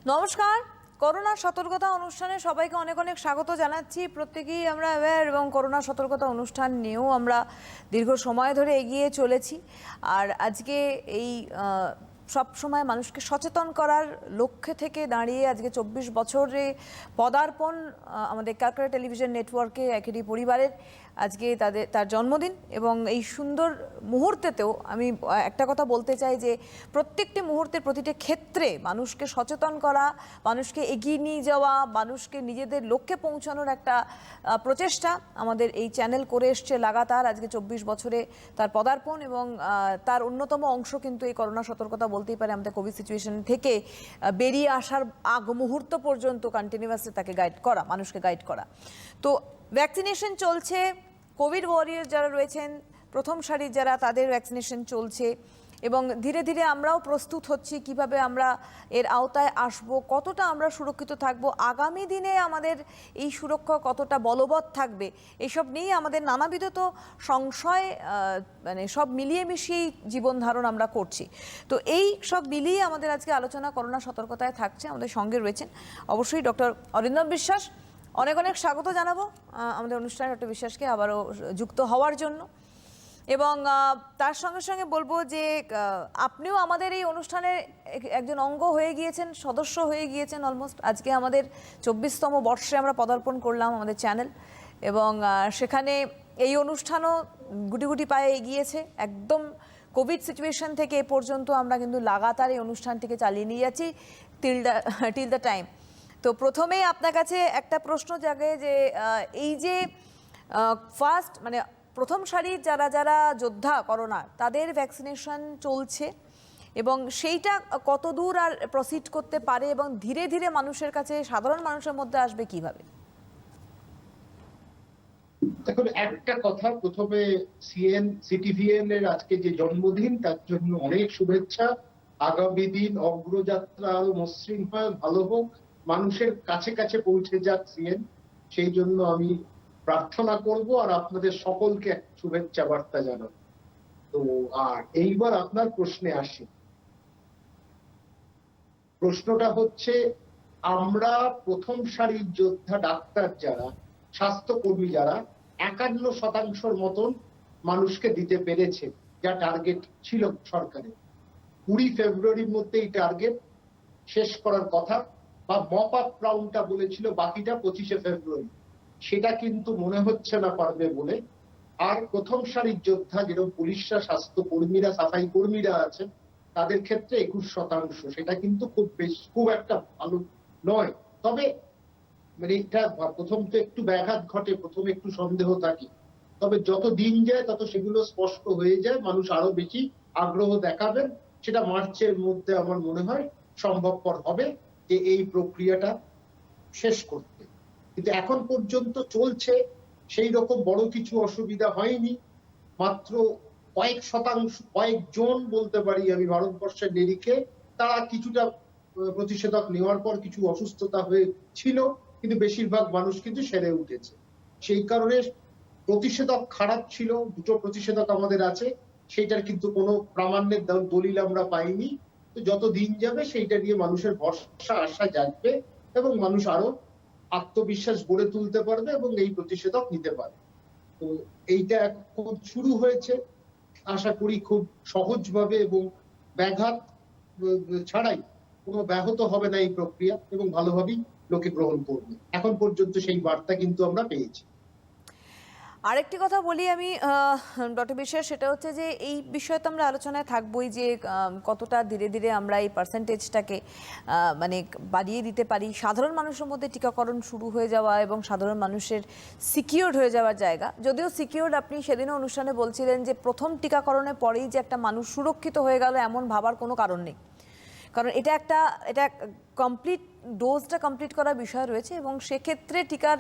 নমস্কার। করোনা সতর্কতা অনুষ্ঠানে সবাইকে অনেক অনেক স্বাগত জানাচ্ছি। প্রত্যেকেই আমরা অ্যাওয়্যার এবং করোনা সতর্কতা অনুষ্ঠান নিয়েও আমরা দীর্ঘ সময় ধরে এগিয়ে চলেছি। আর আজকে এই সব সময় মানুষকে সচেতন করার লক্ষ্যে থেকে দাঁড়িয়ে আজকে ২৪ বছরে পদার্পণ আমাদের ক্যালকাটা টেলিভিশন নেটওয়ার্কে একেরই পরিবারের আজকে তার জন্মদিন। এবং এই সুন্দর মুহূর্তেতেও আমি একটা কথা বলতে চাই যে প্রত্যেকটি মুহূর্তের প্রতিটি ক্ষেত্রে মানুষকে সচেতন করা, মানুষকে এগিয়ে নিয়ে যাওয়া, মানুষকে নিজেদের লক্ষ্যে পৌঁছানোর একটা প্রচেষ্টা আমাদের এই চ্যানেল করে এসছে লাগাতার। আজকে ২৪ বছরে তার পদার্পণ এবং তার অন্যতম অংশ কিন্তু এই করোনা সতর্কতা বলতেই পারে আমাদের কোভিড সিচুয়েশন থেকে বেরিয়ে আসার আগ মুহূর্ত পর্যন্ত কন্টিনিউয়াসলি তাকে গাইড করা, মানুষকে গাইড করা। তো ভ্যাকসিনেশন চলছে, কোভিড ওয়ারিয়ার যারা রয়েছেন, প্রথম সারির যারা, তাদের ভ্যাকসিনেশন চলছে এবং ধীরে ধীরে আমরাও প্রস্তুত হচ্ছি কিভাবে আমরা এর আওতায় আসব, কতটা আমরা সুরক্ষিত থাকব, আগামী দিনে আমাদের এই সুরক্ষা কতটা বলবৎ থাকবে, এসব নিয়ে আমাদের নানাবিধ তো সংশয় মানে সব মিলিয়ে মিশিয়েই জীবন ধারণ আমরা করছি। তো এই সব মিলিয়ে আমাদের আজকে আলোচনা করোনা সতর্কতায় থাকছে। আমাদের সঙ্গে রয়েছেন অবশ্যই ডক্টর অরিন্দম বিশ্বাস। অনেক অনেক স্বাগত জানাবো আমাদের অনুষ্ঠানে ডক্টর বিশ্বাসকে আবারও যুক্ত হওয়ার জন্য। এবং তার সঙ্গে সঙ্গে বলবো যে আপনিও আমাদের এই অনুষ্ঠানের একজন অঙ্গ হয়ে গিয়েছেন, সদস্য হয়ে গিয়েছেন অলমোস্ট। আজকে আমাদের ২৪তম বর্ষে আমরা পদার্পণ করলাম আমাদের চ্যানেল, এবং সেখানে এই অনুষ্ঠানও গুটি গুটি পায়ে এগিয়েছে। একদম কোভিড সিচুয়েশন থেকে এ পর্যন্ত আমরা কিন্তু লাগাতার এই অনুষ্ঠানটিকে চালিয়ে নিয়ে যাচ্ছি টিল দ্য টাইম। তো প্রথমেই আপনার কাছে একটা প্রশ্ন জাগে যে এই যে ফার্স্ট মানে প্রথম সারির যারা যারা যোদ্ধা করোনা, তাদের ভ্যাকসিনেশন চলছে এবং সেইটা কত দূর আর প্রসিড করতে পারে এবং ধীরে ধীরে মানুষের কাছে, সাধারণ মানুষের মধ্যে আসবে কিভাবে? দেখুন, একটা কথা প্রথমে, সিটিভিএন এর আজকে যে জন্মদিন, তার জন্য অনেক শুভেচ্ছা। আগামী দিন অগ্রযাত্রা আরো মসৃণ হয়, ভালো হোক, মানুষের কাছে কাছে পৌঁছে যাক সিএন, সেই জন্য আমি প্রার্থনা করব আর আপনাদের সকলকে শুভেচ্ছা বার্তা জানাবো। তো আর এইবার আপনার প্রশ্নে আসি। প্রশ্নটা হচ্ছে, আমরা প্রথম সারির যোদ্ধা ডাক্তার যারা, স্বাস্থ্যকর্মী যারা ৫১% মতন মানুষকে দিতে পেরেছে, যা টার্গেট ছিল সরকারের। ২০ ফেব্রুয়ারির মধ্যে এই টার্গেট শেষ করার কথা, বা মপ আপ রাউন্ডটা বলেছিল বাকিটা ২৫শে ফেব্রুয়ারি, সেটা কিন্তু মনে হচ্ছে না পারবে বলে। আর প্রথম সারির যোদ্ধা যেরকম পুলিশরা, স্বাস্থ্যকর্মীরা, সাফাই কর্মীরা আছেন, তাদের ক্ষেত্রে ২১%, সেটা কিন্তু খুব একটা ভালো নয়। তবে মানে এটা প্রথম তো একটু ব্যাঘাত ঘটে, প্রথমে একটু সন্দেহ থাকে, তবে যত দিন যায় তত সেগুলো স্পষ্ট হয়ে যায়, মানুষ আরো বেশি আগ্রহ দেখাবেন। সেটা মার্চের মধ্যে আমার মনে হয় সম্ভবপর হবে যে এই প্রক্রিয়াটা শেষ করতে। কিন্তু এখন পর্যন্ত চলছে, সেই রকম বড় কিছু অসুবিধা হয়নি। মাত্র কয়েকজন বলতে পারি আমি ভারতবর্ষের নিরিখে, তারা কিছুটা প্রতিষেধক নেওয়ার পর কিছু অসুস্থতা হয়েছিল, কিন্তু বেশিরভাগ মানুষ কিন্তু সেরে উঠেছে। সেই কারণে প্রতিষেধক খারাপ ছিল, দুটো প্রতিষেধক আমাদের আছে, সেইটার কিন্তু কোনো প্রামাণ্যের দলিল আমরা পাইনি। তো যত দিন যাবে সেইটা নিয়ে মানুষের ভরসা, আশা জাগবে এবং মানুষ আরো আত্মবিশ্বাস গড়ে তুলতে পারবে এবং এই প্রতিষেধক নিতে পারবে। তো এইটা এখন শুরু হয়েছে, আশা করি খুব সহজভাবে এবং ব্যাঘাত ছাড়াই, কোনো ব্যাহত হবে না এই প্রক্রিয়া এবং ভালোভাবেই লোকে গ্রহণ করবে। এখন পর্যন্ত সেই বার্তা কিন্তু আমরা পেয়েছি। আরেকটি কথা বলি আমি ডক্টর বিশ্বাস, সেটা হচ্ছে যে এই বিষয়ে তো আমরা আলোচনায় থাকবোই যে কতটা ধীরে ধীরে আমরা এই পার্সেন্টেজটাকে মানে বাড়িয়ে দিতে পারি। সাধারণ মানুষের মধ্যে টিকাকরণ শুরু হয়ে যাওয়া এবং সাধারণ মানুষের সিকিউরড হয়ে যাওয়ার জায়গা, যদিও সিকিউরড আপনি সেদিনও অনুষ্ঠানে বলছিলেন যে প্রথম টিকাকরণের পরেই যে একটা মানুষ সুরক্ষিত হয়ে গেল এমন ভাবার কোনো কারণ নেই, কারণ এটা কমপ্লিট ডোজটা কমপ্লিট করার বিষয় রয়েছে এবং সেক্ষেত্রে টিকার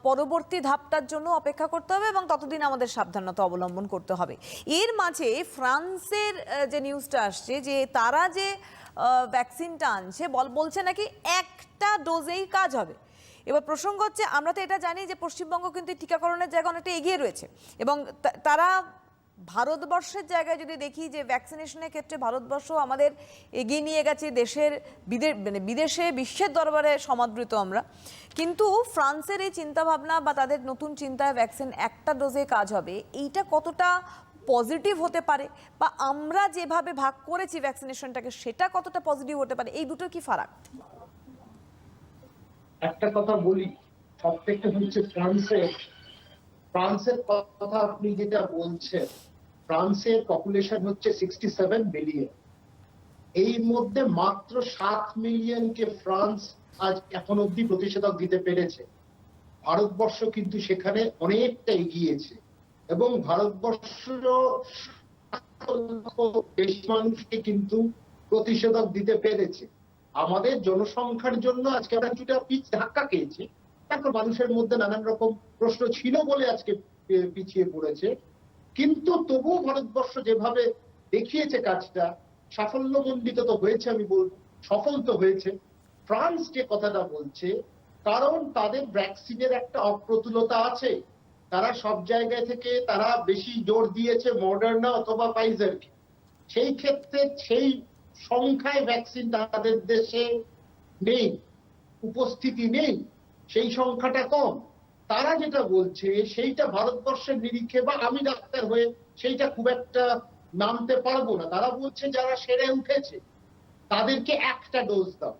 পরবর্তী ধাপটার জন্য অপেক্ষা করতে হবে এবং ততদিন আমাদের সাবধানতা অবলম্বন করতে হবে। এর মাঝে ফ্রান্সের যে নিউজটা আসছে যে তারা যে ভ্যাকসিনটা আনছে বলছে নাকি একটা ডোজেই কাজ হবে। এবার প্রসঙ্গ হচ্ছে, আমরা তো এটা জানি যে পশ্চিমবঙ্গ কিন্তু টিকাকরণের জায়গা অনেকটা এগিয়ে রয়েছে এবং তারা ভারতবর্ষের জায়গায় যদি দেখি যে ভ্যাকসিনেশনের ক্ষেত্রে ভারতবর্ষ আমাদের এগিয়ে নিয়ে গেছে দেশের বিদেশে বিশ্বের দরবারে সমাদৃত আমরা, কিন্তু ফ্রান্সের এই চিন্তাভাবনা বা তাদের নতুন চিন্তায় ভ্যাকসিন একটা ডোজে কাজ হবে, এইটা কতটা পজিটিভ হতে পারে, বা আমরা যেভাবে ভাগ করেছি ভ্যাকসিনেশনটাকে সেটা কতটা পজিটিভ হতে পারে, এই দুটোর কি ফারাক? একটা কথা বলি, সব থেকে হচ্ছে ফ্রান্সের কথা আপনি যেটা বলছেন, ফ্রান্সের পপুলেশন হচ্ছে 67 মিলিয়ন। এই মধ্যে মাত্র 7 মিলিয়নকে ফ্রান্স আজ এখন অব্দি প্রতিষেধক দিতে পেরেছে। ভারতবর্ষ কিন্তু সেখানে অনেকটা এগিয়েছে, এবং ভারতবর্ষ বেশি মানুষকে কিন্তু প্রতিষেধক দিতে পেরেছে। আমাদের জনসংখ্যার জন্য আজকে আমরা কিছুটা ধাক্কা খেয়েছি, তারপর মানুষের মধ্যে নানান রকম প্রশ্ন ছিল বলে আজকে পিছিয়ে পড়েছে। কিন্তু তবুও ভারতবর্ষ যেভাবে দেখিয়েছে কাজটা, সাফল্যমণ্ডিত তো হয়েছে, আমি বলবো সফল তো হয়েছে। ফ্রান্স যে কথাটা বলছে, কারণ তাদের ভ্যাকসিনের একটা অপ্রতুলতা আছে। তারা সব জায়গায় থেকে তারা বেশি জোর দিয়েছে মডার্না অথবা ফাইজারকে। সেই ক্ষেত্রে সেই সংখ্যায় ভ্যাকসিন তাদের দেশে নেই, উপস্থিতি নেই, সেই সংখ্যাটা কম। তারা যেটা বলছে সেইটা ভারতবর্ষের নিরিখে বা আমি ডাক্তার হয়ে সেইটা খুব একটা নামতে পারবো না। তারা বলছে যারা সেরে উঠেছে তাদেরকে একটা ডোজ দাও,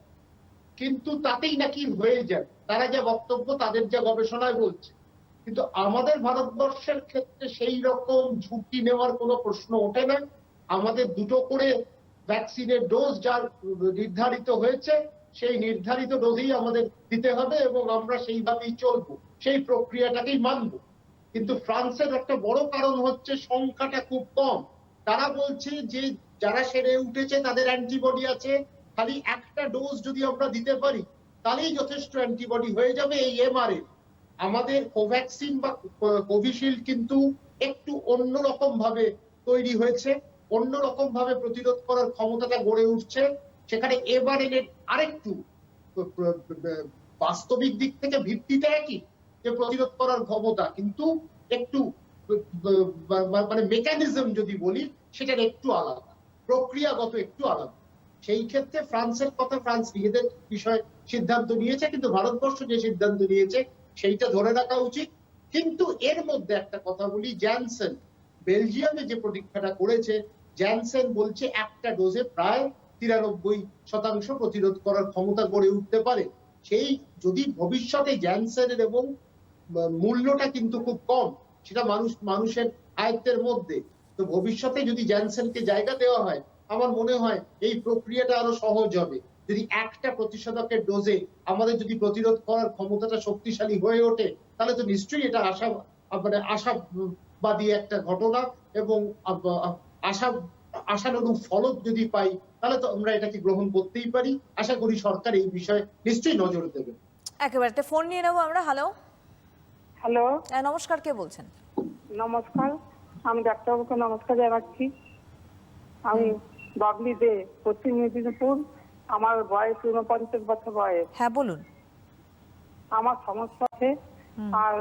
কিন্তু তাতেই নাকি হয়ে যায়, তারা যা বক্তব্য তাদের যা গবেষণায় বলছে। কিন্তু আমাদের ভারতবর্ষের ক্ষেত্রে সেই রকম ঝুঁকি নেওয়ার কোনো প্রশ্ন ওঠে না। আমাদের দুটো করে ভ্যাকসিনের ডোজ যার নির্ধারিত হয়েছে, সেই নির্ধারিত ডোজেই আমাদের দিতে হবে, এবং আমরা সেইভাবেই চলবো, সেই প্রক্রিয়াটাকেই মানবো। কিন্তু ফ্রান্সের একটা বড় কারণ হচ্ছে সংখ্যাটা খুব কম। তারা বলছে যে যারা সেরে উঠেছে তাদের অ্যান্টিবডি আছে, খালি একটা ডোজ যদি আমরা দিতে পারি তাহলেই যথেষ্ট অ্যান্টিবডি হয়ে যাবে। এই এমআরএ আমাদের কোভ্যাক্সিন বা কোভিশিল্ড কিন্তু একটু অন্যরকম ভাবে তৈরি হয়েছে, অন্যরকম ভাবে প্রতিরোধ করার ক্ষমতাটা গড়ে উঠছে। সেখানে এমআরএন এর আরেকটু বাস্তবিক দিক থেকে ভিত্তিটা একই, যে প্রতিরোধ করার ক্ষমতা, কিন্তু একটু মানে মেকানিজম যদি বলি সেটার একটু আলাদা, প্রক্রিয়াগত একটু আলাদা। সেই ক্ষেত্রে ফ্রান্সের কথা, ফ্রান্স নিজেদের বিষয়ে সিদ্ধান্ত নিয়েছে, কিন্তু ভারতবর্ষ যে সিদ্ধান্ত নিয়েছে সেইটা ধরে রাখা উচিত। কিন্তু এর মধ্যে একটা কথা বলি, জ্যানসেন বেলজিয়ামে যে পরীক্ষাটা করেছে, জ্যানসেন বলছে একটা ডোজে প্রায় 93% প্রতিরোধ করার ক্ষমতা গড়ে উঠতে পারে। সেই যদি ভবিষ্যতে জ্যানসেনের, এবং মূল্যটা কিন্তু খুব কম, সেটা মানুষের আয়ত্তের মধ্যে, তো ভবিষ্যতে যদি জ্যানসেনকে জায়গা দেওয়া হয়, আমার মনে হয় এই প্রক্রিয়াটা আরো সহজ হবে। যদি একটা প্রতিষেধকের ডোজে আমাদের যদি প্রতিরোধ করার ক্ষমতাটা শক্তিশালী হয়ে ওঠে, তাহলে তো নিশ্চয়ই এটা আশাবাদী একটা ঘটনা, এবং আশানুরূপ ফলক যদি পাই তাহলে তো আমরা এটাকে গ্রহণ করতেই পারি। আশা করি সরকার এই বিষয়ে নিশ্চয়ই নজর দেবে। একেবারে একটা ফোন নিয়ে নেবো আমরা। হ্যালো। হ্যালো, নমস্কার, কে বলছেন? নমস্কার। আমি ডাক্তারবাবুকে নমস্কার জানাচ্ছি। আমি বাবলি দে, পশ্চিম মেদিনীপুর। আমার বয়স 49 বছর বয়স। হ্যাঁ বলুন। আমার সমস্যা আছে, আর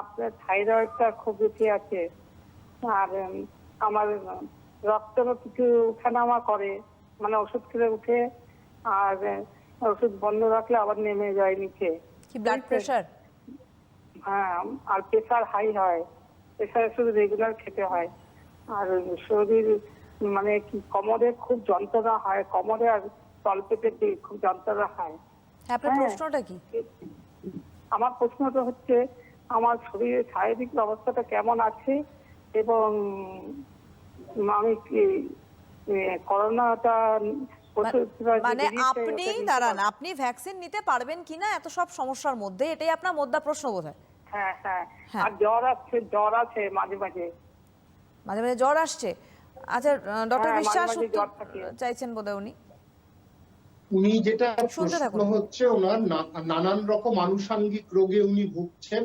আপনার থাইরয়েডটা খুব বেশি আছে, আর আমার রক্তেরও কিছু উঠানামা করে, মানে ওষুধ খেলে উঠে, আর ওষুধ বন্ধ রাখলে আবার নেমে যায় নিচে। কি ব্লাড প্রেশার? হ্যাঁ, আর প্রেশার হাই হয়, প্রেশার শুধু রেগুলার খেতে হয়। আর শরীর মানে কি কোমরে খুব যন্ত্রণা হয়, কোমরে আর তলপেটে খুব যন্ত্রণা হয়। আপনার প্রশ্নটা কি? আমার প্রশ্নটা হচ্ছে আমার শরীরের শারীরিক অবস্থাটা কেমন আছে, এবং আমি কি করোনাটা মানে আপনি দাঁড়ান, আপনি ভ্যাকসিন নিতে পারবেন কিনা এত সব সমস্যার মধ্যে, এটাই আপনার মোদ্দা প্রশ্ন বোধহয়। হ্যাঁ হ্যাঁ, আর জ্বর আছে মাঝে মাঝে। মাঝে মাঝে জ্বর আসছে? আচ্ছা, ডক্টর বিশ্বাস চাইছেন বোধহয় উনি যেটা প্রশ্ন হচ্ছে, ওনার নানান রকম আনুষঙ্গিক রোগে উনি ভুগছেন।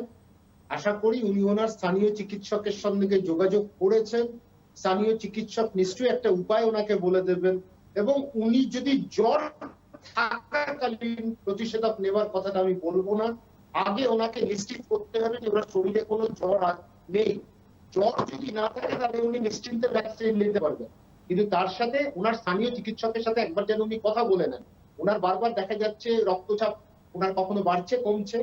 আশা করি উনি ওনার স্থানীয় চিকিৎসকের সঙ্গে যোগাযোগ করেছেন। স্থানীয় চিকিৎসক নিশ্চয়ই একটা উপায় ওনাকে বলে দেবেন, এবং উনি যদি জ্বর থাকাকালীন প্রতিষেধক নেওয়ার কথাটা আমি বলবো না, আগে ওনাকে নিশ্চিত করতে হবে যে ওনার শরীরে কোনো জ্বর নেই। জ্বর যদি না থাকে তাহলে উনি নিশ্চিন্তে ভ্যাকসিন নিতে পারবেন, কিন্তু তার সাথে ওনার স্থানীয় চিকিৎসকের সাথে একবার যেন উনি কথা বলে নেন। ওনার বারবার দেখা যাচ্ছে রক্তচাপ ওনার কখনো বাড়ছে কমছে,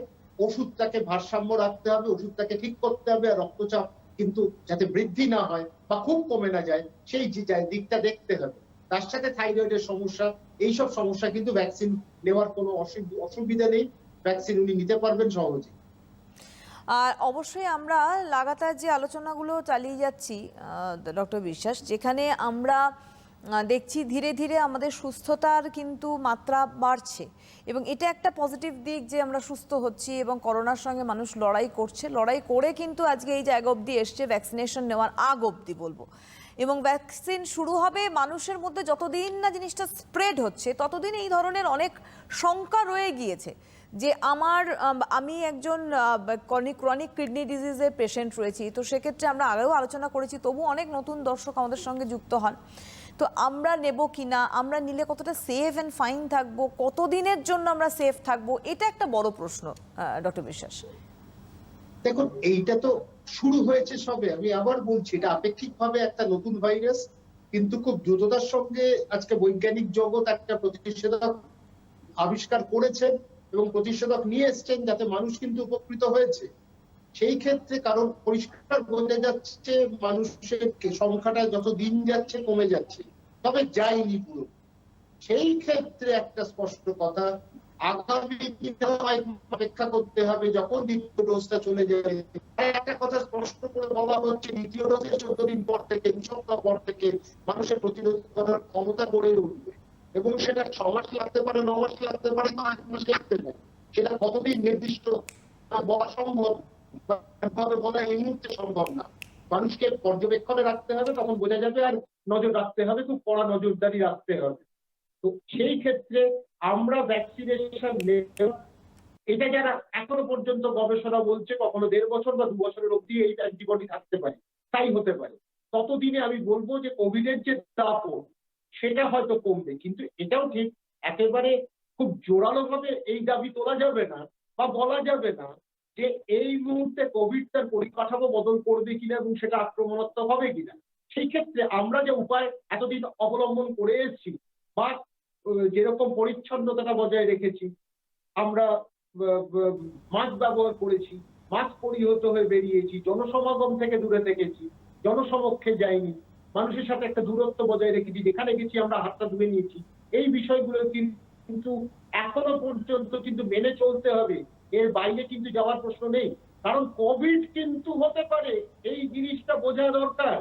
ওষুধটাকে ভারসাম্য রাখতে হবে, ওষুধটাকে ঠিক করতে হবে, আর রক্তচাপ কিন্তু যাতে বৃদ্ধি না হয় বা খুব কমে না যায় সেই দিকটা দেখতে হবে। তার সাথে থাইরয়েডের সমস্যা, এইসব সমস্যা কিন্তু ভ্যাকসিন নেওয়ার কোনো অসুবিধা নেই, ভ্যাকসিন উনি নিতে পারবেন সহজে। আর অবশ্যই আমরা লাগাতার যে আলোচনাগুলো চালিয়ে যাচ্ছি ডক্টর বিশ্বাস, যেখানে আমরা দেখছি ধীরে ধীরে আমাদের সুস্থতার কিন্তু মাত্রা বাড়ছে, এবং এটা একটা পজিটিভ দিক যে আমরা সুস্থ হচ্ছি এবং করোনার সঙ্গে মানুষ লড়াই করছে, লড়াই করে কিন্তু আজকে এই জায়গা অবধি এসছে, ভ্যাকসিনেশন নেওয়ার আগ অবধি বলবো। এবং ভ্যাকসিন শুরু হবে, মানুষের মধ্যে যতদিন না জিনিসটা স্প্রেড হচ্ছে ততদিন এই ধরনের অনেক শঙ্কা রয়ে গিয়েছে যে আমি একজন ক্রনিক কিডনি ডিজিজের পেশেন্ট রয়েছি, তো সেক্ষেত্রে আমরা আগেও আলোচনা করেছি, তবু অনেক নতুন দর্শক আমাদের সঙ্গে যুক্ত হন। তো আমরা নেব কিনা, আমরা নিলে কতটা সেফ অ্যান্ড ফাইন থাকবো, কতদিনের জন্য আমরা সেফ থাকবো, এটা একটা বড় প্রশ্ন ডক্টর বিশ্বাস। দেখুন, এইটা তো শুরু হয়েছে সবে, আমি আবার বলছি এটা আপেক্ষিকভাবে একটা নতুন ভাইরাস, কিন্তু খুব দ্রুততার সঙ্গে আজকে বৈজ্ঞানিক জগৎ একটা প্রতিষেধক আবিষ্কার করেছেন এবং প্রতিষেধক নিয়ে এসছেন, যাতে মানুষ কিন্তু উপকৃত হয়েছে। সেই ক্ষেত্রে কারণ পরিষ্কার বোঝা যাচ্ছে মানুষের সংখ্যাটা যত দিন যাচ্ছে কমে যাচ্ছে, তবে যায়নি পুরো। সেই ক্ষেত্রে একটা স্পষ্ট কথা, আগামী দিনে অপেক্ষা করতে হবে যখন দ্বিতীয় ডোজটা চলে যাবে। একটা কথা স্পষ্ট করে বলা হচ্ছে, দ্বিতীয় ডোজের 14 দিন পর থেকে, 2 সপ্তাহ পর থেকে মানুষের প্রতিরোধ করার ক্ষমতা গড়ে উঠবে, এবং সেটা 6 মাস লাগতে পারে, 9 মাস লাগতে পারে, 1 মাস লাগতে পারে। সেটা কতদিন নির্দিষ্ট বলা সম্ভব ভাবে বলা এই মুহূর্তে সম্ভব না। মানুষকে পর্যবেক্ষণে রাখতে হবে, তখন বোঝা যাবে, আর নজর রাখতে হবে, খুব কড়া নজরদারি রাখতে হবে। তো সেই ক্ষেত্রে আমরা ভ্যাকসিনেশন এটা যারা এখনো পর্যন্ত গবেষণা বলছে কখনো 1.5 বছর বা 2 বছরের অবধি এই অ্যান্টিবডি থাকতে পারে, তাই হতে পারে। ততদিনে আমি বলবো যে কোভিডের যে দাপট সেটা হয়তো কমবে, কিন্তু এটাও ঠিক একেবারে খুব জোরালো ভাবে এই দাবি তোলা যাবে না বা বলা যাবে না যে এই মুহূর্তে কোভিড তার পরিকাঠামো বদল করবে কিনা এবং সেটা আক্রমণাত্মক হবে কিনা। সেই ক্ষেত্রে আমরা যে উপায় এতদিন অবলম্বন করে এসেছি বা যেরকম পরিচ্ছন্নতাটা বজায় রেখেছি, আমরা মাস্ক ব্যবহার করেছি, মাস্ক পরিহিত হয়ে বেরিয়েছি, জনসমাগম থেকে দূরে থেকেছি, জনসমক্ষে যাইনি, মানুষের সাথে একটা দূরত্ব বজায় রেখেছি, যেখানে গেছি আমরা হাতটা ধুয়ে নিয়েছি, এই বিষয়গুলো কিন্তু এখনো পর্যন্ত কিন্তু মেনে চলতে হবে, এর বাইরে কিন্তু যাওয়ার প্রশ্ন নেই। কারণ কোভিড কিন্তু হতে পারে, এই জিনিসটা বোঝা দরকার।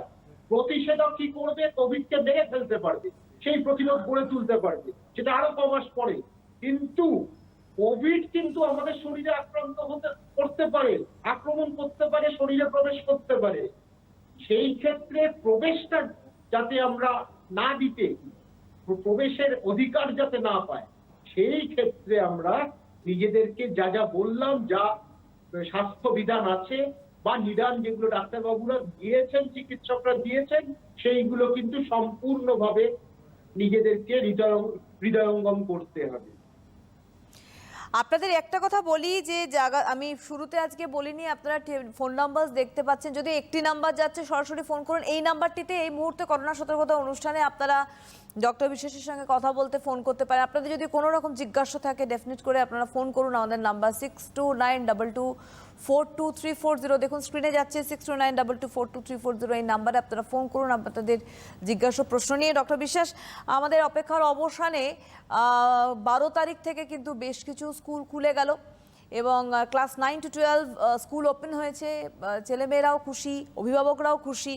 প্রতিষেধক কি করবে? কোভিডকে মেরে ফেলতে পারবে, সেই প্রতিরোধ গড়ে তুলতে পারবে, সেটা আরো 9 মাস পরে। কিন্তু কোভিড কিন্তু আমাদের শরীরে আক্রান্ত করতে পারে, আক্রমণ করতে পারে, শরীরে প্রবেশ করতে পারে। সেই ক্ষেত্রে প্রবেশটা যাতে আমরা না দিতে, প্রবেশের অধিকার যাতে না পায়, সেই ক্ষেত্রে আমরা নিজেদেরকে যা যা বললাম, যা স্বাস্থ্য বিধান আছে বা নিদান যেগুলো ডাক্তারবাবুরা দিয়েছেন, চিকিৎসকরা দিয়েছেন, সেইগুলো কিন্তু সম্পূর্ণভাবে নিজেদেরকে হৃদয়ঙ্গম করতে হবে। আপনাদের একটা কথা বলি যে আমি শুরুতে আজকে বলিনি, আপনারা ফোন নাম্বার দেখতে পাচ্ছেন, যদি একটি নাম্বার যাচ্ছে সরাসরি ফোন করুন। এই নাম্বারটিতে এই মুহূর্তে করোনা সতর্কতা অনুষ্ঠানে আপনারা ডক্টর বিশ্বাসের সঙ্গে কথা বলতে ফোন করতে পারেন। আপনাদের যদি কোনো রকম জিজ্ঞাসা থাকে ডেফিনেট করে আপনারা ফোন করুন। আমাদের নাম্বার 6292242340, দেখুন স্ক্রিনে যাচ্ছে 6292242340, এই নাম্বারে আপনারা ফোন করুন আপনাদের জিজ্ঞাসা প্রশ্ন নিয়ে। ডক্টর বিশ্বাস, আমাদের অপেক্ষার অবসানে 12 তারিখ থেকে কিন্তু বেশ কিছু স্কুল খুলে গেল এবং ক্লাস 9 to 12 স্কুল ওপেন হয়েছে। ছেলেমেয়েরাও খুশি, অভিভাবকরাও খুশি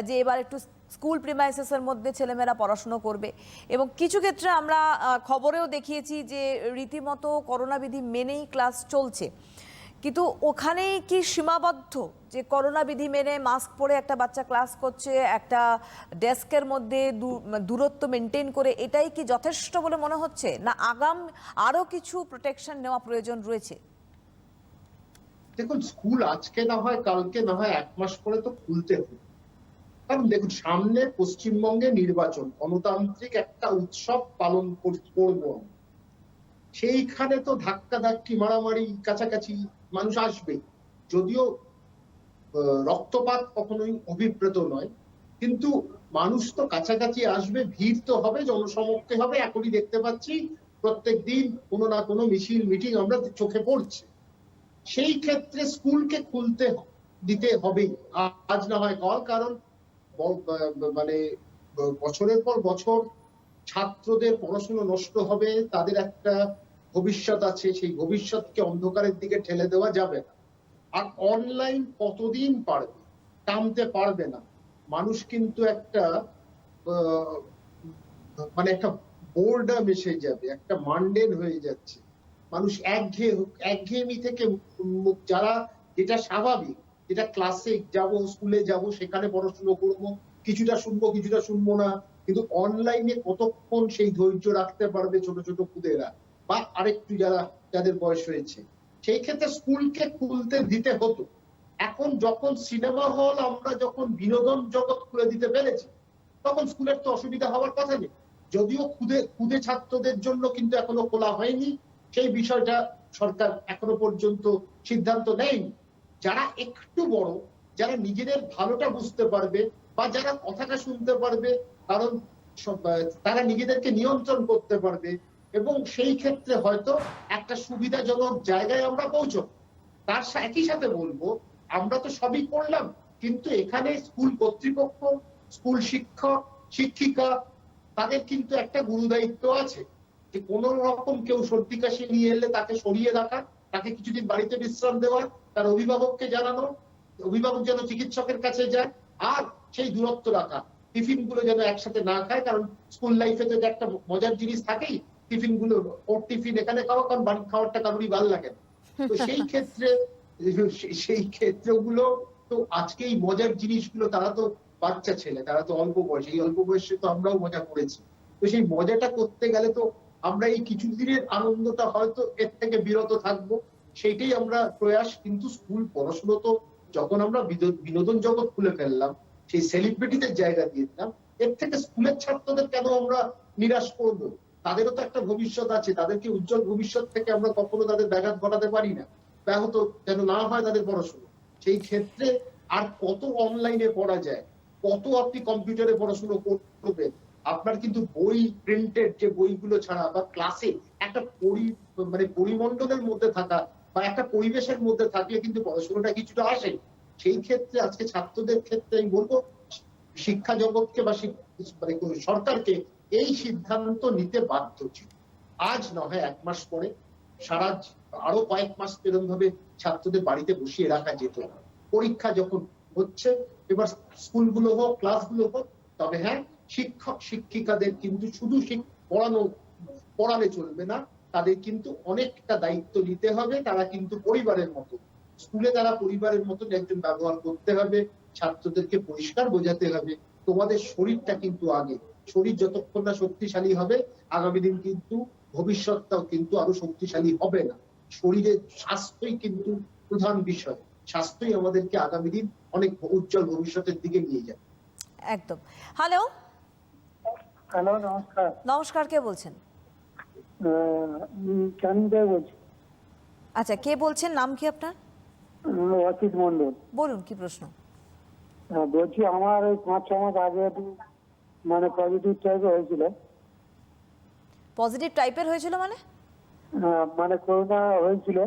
যে এবার একটু স্কুল প্রিমাইসেসের মধ্যে ছেলেমেয়েরা পড়াশুনো করবে। এবং কিছু ক্ষেত্রে আমরা খবরেও দেখিয়েছি যে রীতিমতো করোনা বিধি মেনেই ক্লাস চলছে, কিন্তু ওখানেই কি সীমাবদ্ধ যে করোনা বিধি মেনে মাস্ক পরে একটা বাচ্চা ক্লাস করছে, একটা ডেস্কের মধ্যে দূরত্ব মেনটেন করে, এটাই কি যথেষ্ট বলে মনে হচ্ছে, না আরো কিছু প্রোটেকশন নেওয়া প্রয়োজন রয়েছে? দেখুন, স্কুল আজকে না হয় কালকে না হয় 1 মাস পরে তো খুলতে হবে। কারণ দেখুন, সামনে পশ্চিমবঙ্গে নির্বাচন, গণতান্ত্রিক একটা উৎসব পালন করবো, সেইখানে তো ধাক্কাধাক্কি, মারামারি, কাছাকাছি মানুষ আসবে। যদিও রক্তপাত কখনোই অভিপ্রেত নয়, কিন্তু মানুষ তো কাছাকাছি আসবে, ভিড় তো হবে, জনসমক্ষে হবে। এখনই দেখতে পাচ্ছি প্রত্যেক দিন কোনো না কোনো মিছিল মিটিং আমরা চোখে পড়ছে। সেই ক্ষেত্রে স্কুলকে খুলতে দিতে হবে আজ না হয় কাল, কারণ মানে বছরের পর বছর ছাত্রদের পড়াশোনা নষ্ট হবে, তাদের একটা ভবিষ্যৎ আছে, সেই ভবিষ্যৎকে অন্ধকারের দিকে ঠেলে দেওয়া যাবে না। আর অনলাইন কতদিন পারবে, টানতে পারবে না। মানুষ কিন্তু একটা মানে একটা বোর্ডাম এসে যাবে, একটা মান্ডেন হয়ে যাচ্ছে। মানুষ একঘেয়েমি থেকে যারা, যেটা স্বাভাবিক, যেটা ক্লাসে যাব, স্কুলে যাব, সেখানে পড়াশুনো করব, কিছুটা শুনবো কিছুটা শুনবো না, কিন্তু অনলাইনে কতক্ষণ সেই ধৈর্য রাখতে পারবে ছোট ছোট খুদেরা বা আরেকটু যাদের বয়স হয়েছে। সেই ক্ষেত্রে স্কুলকে খুলতে দিতে হতো। এখন যখন সিনেমা হল আমরা যখন বিনোদন জগৎ খুলে দিতে পেরেছি, তখন স্কুলের তো অসুবিধা হওয়ার কথা নেই। যদিও খুদে ছাত্রদের জন্য কিন্তু এখনো খোলা হয়নি, সেই বিষয়টা সরকার এখনো পর্যন্ত সিদ্ধান্ত নেয়নি। যারা একটু বড়, যারা নিজেদের ভালোটা বুঝতে পারবে বা যারা কথাটা শুনতে পারবে, কারণ তারা নিজেদেরকে নিয়ন্ত্রণ করতে পারবে, এবং সেই ক্ষেত্রে হয়তো একটা সুবিধাজনক জায়গায় আমরা পৌঁছব। তার একই সাথে বলবো, আমরা তো সবই করলাম, কিন্তু এখানে স্কুল কর্তৃপক্ষ, স্কুল শিক্ষক শিক্ষিকা, তাদের কিন্তু একটা গুরুদায়িত্ব আছে যে কোনো রকম কেউ সর্দি কাশি নিয়ে এলে তাকে সরিয়ে রাখা, তাকে কিছুদিন বাড়িতে বিশ্রাম দেওয়া, তার অভিভাবককে জানানো, অভিভাবক যেন চিকিৎসকের কাছে যায়, আর সেই দূরত্ব রাখা। টিফিন গুলো যেন একসাথে না খায়, কারণ স্কুল লাইফে তো একটা মজার জিনিস থাকেই, টিফিন গুলো ওর টিফিন এখানে খাওয়া, কারণ বাড়ির খাওয়ারটা কারোরই ভালো লাগে না। তো সেই ক্ষেত্রগুলো তো আজকে এই মজার জিনিসগুলো, তারা তো বাচ্চা ছেলে, তারা তো অল্প বয়স, এই অল্প বয়সে তো আমরাও মজা করেছি। তো সেই মজাটা করতে গেলে তো আমরা এই কিছুদিনের আনন্দটা হয়তো এর থেকে বিরত থাকবো, সেইটাই আমরা প্রয়াস। কিন্তু স্কুল পড়াশোনা তো যখন আমরা বিনোদন জগৎ খুলে ফেললাম, সেই সেলিব্রিটিদের জায়গা দিয়ে দিলাম, এর থেকে স্কুলের ছাত্রদের কেন আমরা নিরাশ করবো? তাদেরও তো একটা ভবিষ্যৎ আছে, তাদেরকে উজ্জ্বল ভবিষ্যৎ থেকে আমরা কখনো তাদের ব্যাঘাত ঘটাতে পারি না, ব্যাহত যেন না হয় তাদের পড়াশোনা। সেই ক্ষেত্রে আর কত অনলাইনে পড়া যায়, কত আপনি কম্পিউটারে পড়াশোনা করবেন? আপনার কিন্তু বই, প্রিন্টেড যে বইগুলো ছাড়া বা ক্লাসে একটা পরিমণ্ডলের মধ্যে থাকা বা একটা পরিবেশের মধ্যে থাকলে কিন্তু পড়াশোনাটা কিছুটা আসে। সেই ক্ষেত্রে আজকে ছাত্রদের ক্ষেত্রে আমি বলবো, শিক্ষা জগৎকে বা সরকারকে এই সিদ্ধান্ত নিতে বাধ্য ছিল। আজ নয়, 1 মাস পরে আরো কয়েক মাস এরকম ভাবে ছাত্রদের বাড়িতে বসিয়ে রাখা যেত না। পরীক্ষা যখন হচ্ছে, এবার স্কুলগুলো হোক, ক্লাসগুলো হোক, তবে হ্যাঁ, শিক্ষক শিক্ষিকাদের কিন্তু শুধু পড়ালে চলবে না, তাদের কিন্তু অনেকটা দায়িত্ব নিতে হবে। তারা কিন্তু পরিবারের মতো, স্কুলে তারা পরিবারের মতন একজন ব্যবহার করতে হবে। ছাত্রদেরকে পরিষ্কার বোঝাতে হবে, তোমাদের শরীরটা কিন্তু আগে, শরীর যতক্ষণ না শক্তিশালী হবে, আগামী দিন কিন্তু ভবিষ্যৎটাও কিন্তু আরো শক্তিশালী হবে না। শরীরের স্বাস্থ্যই কিন্তু প্রধান বিষয়, স্বাস্থ্যই আমাদেরকে আগামী দিন অনেক উজ্জ্বল ভবিষ্যতের দিকে নিয়ে যাবে। একদম। হ্যালো হ্যালো, নমস্কার। নমস্কার, কে বলছেন? ক্যানিং থেকে বলছি। আচ্ছা, কে বলছেন, নাম কি আপনার? অচিত মন্ডল। বলুন, কি প্রশ্ন? বলছি, আমার ওই 5-6 মাস আগে একটু মানে পজিটিভ টাইপের হয়েছিল। পজিটিভ টাইপের হয়েছিল মানে? মানে করোনা হয়েছিল,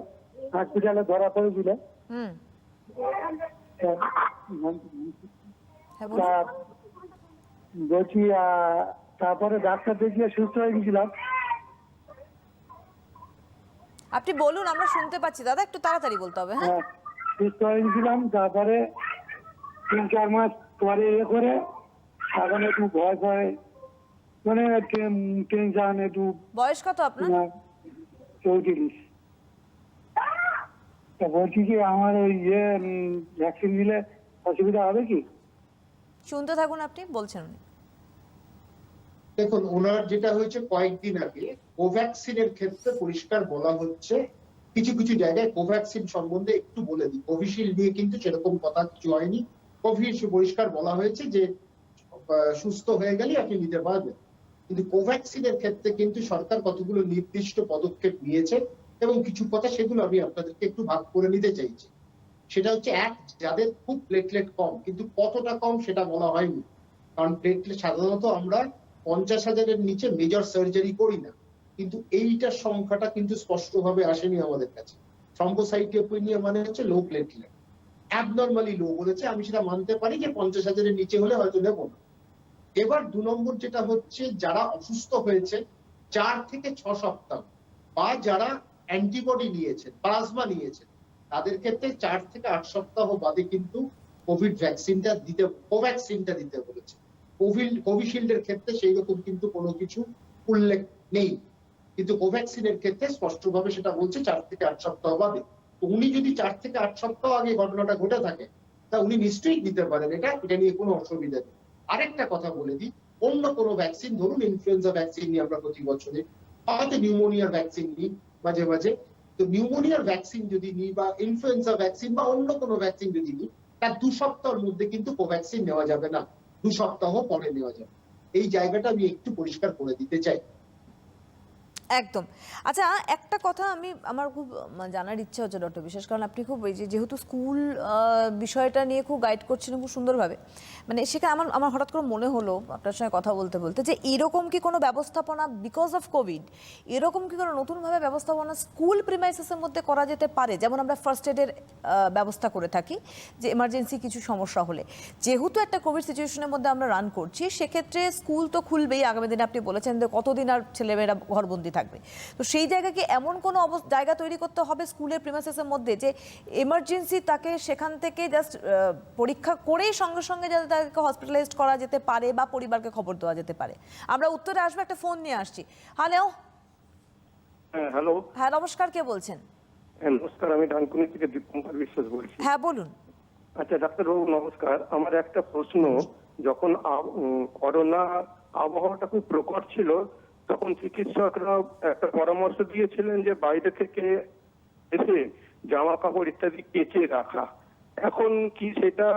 হসপিটালে ধরা পড়েছিল। হুম, হ্যাঁ বলুন। তা বলছি, তারপরে ডাক্তার দেখিয়ে সুস্থ হয়ে গেছিলাম। আপনি বলুন, আমরা শুনতে পাচ্ছি দাদা, একটু তাড়াতাড়ি বলতে হবে। হ্যাঁ, সুস্থ হয়ে গেছিলাম। তারপরে 3-4 মাস পরে করে এখন একটু ভয় ভয়, মানে টেনশন একটু। বয়স কত আপনার? 34। তা বলছি কি, আমার ওই ভ্যাকসিন দিলে অসুবিধা হবে কি? শুনতে থাকুন, আপনি বলছেন উনি। দেখুন, ওনার যেটা হয়েছে কয়েকদিন আগে, কোভ্যাক্সিনের ক্ষেত্রে পরিষ্কার বলা হচ্ছে, কিছু কিছু জায়গায় কোভ্যাক্সিন সম্বন্ধে একটু বলে দিই, কোভিশিল্ড নিয়ে কিন্তু সেরকম কথা কিছু হয়নি। কোভিশিল্ড পরিষ্কার বলা হয়েছে যে সুস্থ হয়ে গেলে আপনি নিতে পারবেন, কিন্তু কোভ্যাক্সিনের ক্ষেত্রে কিন্তু সরকার কতগুলো নির্দিষ্ট পদক্ষেপ নিয়েছে এবং কিছু কথা, সেগুলো আমি আপনাদেরকে একটু ভাগ করে নিতে চাইছি। সেটা হচ্ছে যাদের খুব প্লেটলেট কম, কিন্তু কতটা কম সেটা বলা হয়নি, কারণ প্লেটলেট সাধারণত আমরা 50,000-এর নিচে মেজর সার্জারি করি না, কিন্তু এইটার সংখ্যাটা কিন্তু স্পষ্টভাবে আসেনি আমাদের কাছে। থ্রম্বোসাইটোপেনিয়া মানে হচ্ছে লো প্লেটলেট, অ্যাবনর্মালি লো বলেছে, আমি সেটা মানতে পারি যে 50,000-এর নিচে হলে হয়তো নেব না। এবার 2 নম্বর যেটা হচ্ছে, যারা অসুস্থ হয়েছে 4 থেকে 6 সপ্তাহ বা যারা অ্যান্টিবডি নিয়েছেন, প্লাজমা নিয়েছেন, তাদের ক্ষেত্রে 4 থেকে 8 সপ্তাহ বাদে কিন্তু কোভিড ভ্যাকসিনটা দিতে, কোভ্যাক্সিনটা দিতে বলেছে। কোভিশিল্ডের ক্ষেত্রে সেই রকম কিন্তু কোনো কিছু উল্লেখ নেই, কিন্তু কোভ্যাক্সিনের ক্ষেত্রে স্পষ্টভাবে সেটা বলছে 4 থেকে 8 সপ্তাহ বাদে। তো উনি যদি 4 থেকে 8 সপ্তাহ আগে ঘটনাটা ঘটে থাকে, তা উনি নিশ্চয়ই দিতে পারেন, এটা নিয়ে কোনো অসুবিধা নেই। আরেকটা কথা বলে দিই, অন্য কোনো ভ্যাকসিন, ধরুন ইনফ্লুয়েঞ্জা ভ্যাকসিন নিই আমরা প্রতি বছরে, হয়তো নিউমোনিয়ার ভ্যাকসিন নিই মাঝে মাঝে, তো নিউমোনিয়ার ভ্যাকসিন যদি নিই বা ইনফ্লুয়েঞ্জা ভ্যাকসিন বা অন্য কোনো ভ্যাকসিন যদি নিই, তার 2 সপ্তাহের মধ্যে কিন্তু কোভ্যাক্সিন নেওয়া যাবে না, 2 সপ্তাহ পরে নেওয়া যাবে। এই জায়গাটা আমি একটু পরিষ্কার করে দিতে চাই। একদম। আচ্ছা, একটা কথা আমার খুব জানার ইচ্ছা হচ্ছে ডক্টর বিশ্বাস, কারণ আপনি খুব এই যেহেতু স্কুল বিষয়টা নিয়ে খুব গাইড করছিলেন খুব সুন্দরভাবে, মানে সেখানে আমার হঠাৎ করে মনে হলো আপনার সঙ্গে কথা বলতে বলতে যে এরকম কি কোনো ব্যবস্থাপনা বিকজ অফ কোভিড, এরকম কি কোনো নতুনভাবে ব্যবস্থাপনা স্কুল প্রিমাইসেসের মধ্যে করা যেতে পারে? যেমন আমরা ফার্স্ট এডের ব্যবস্থা করে থাকি, যে এমার্জেন্সি কিছু সমস্যা হলে, যেহেতু একটা কোভিড সিচুয়েশনের মধ্যে আমরা রান করছি, সেক্ষেত্রে স্কুল তো খুলবেই আগামী দিনে। আপনি বলেছেন যে কতদিন আর ছেলেমেয়েরা ঘরবন্দি থাকবে, তো সেই জায়গাকে এমন কোনো জায়গা তৈরি করতে হবে স্কুলের প্রিমাইসেসের মধ্যে যে এমার্জেন্সি তাকে সেখান থেকে জাস্ট পরীক্ষা করেই সঙ্গে সঙ্গে যাতে তাকে হসপিটালাইজড করা যেতে পারে বা পরিবারকে খবর দেওয়া যেতে পারে। আমরা উত্তরে আসবো, একটা ফোন নিয়ে আসছি। হ্যালো। হ্যাঁ, হ্যালো। হ্যাঁ, নমস্কার, কে বলছেন? হ্যাঁ, নমস্কার, আমি ডানকুনি থেকে দীপঙ্কর বিশ্বাস বলছি। হ্যাঁ, বলুন। আচ্ছা ডাক্তারবাবু নমস্কার, আমার একটা প্রশ্ন। যখন করোনা আবহাওয়াটা খুব প্রকট ছিল, তখন চিকিৎসকরা একটা পরামর্শ দিয়েছিলেন যে বাইরে থেকে এসে জামা কাপড় ইত্যাদি কেচে রাখা। এখন কি সেটা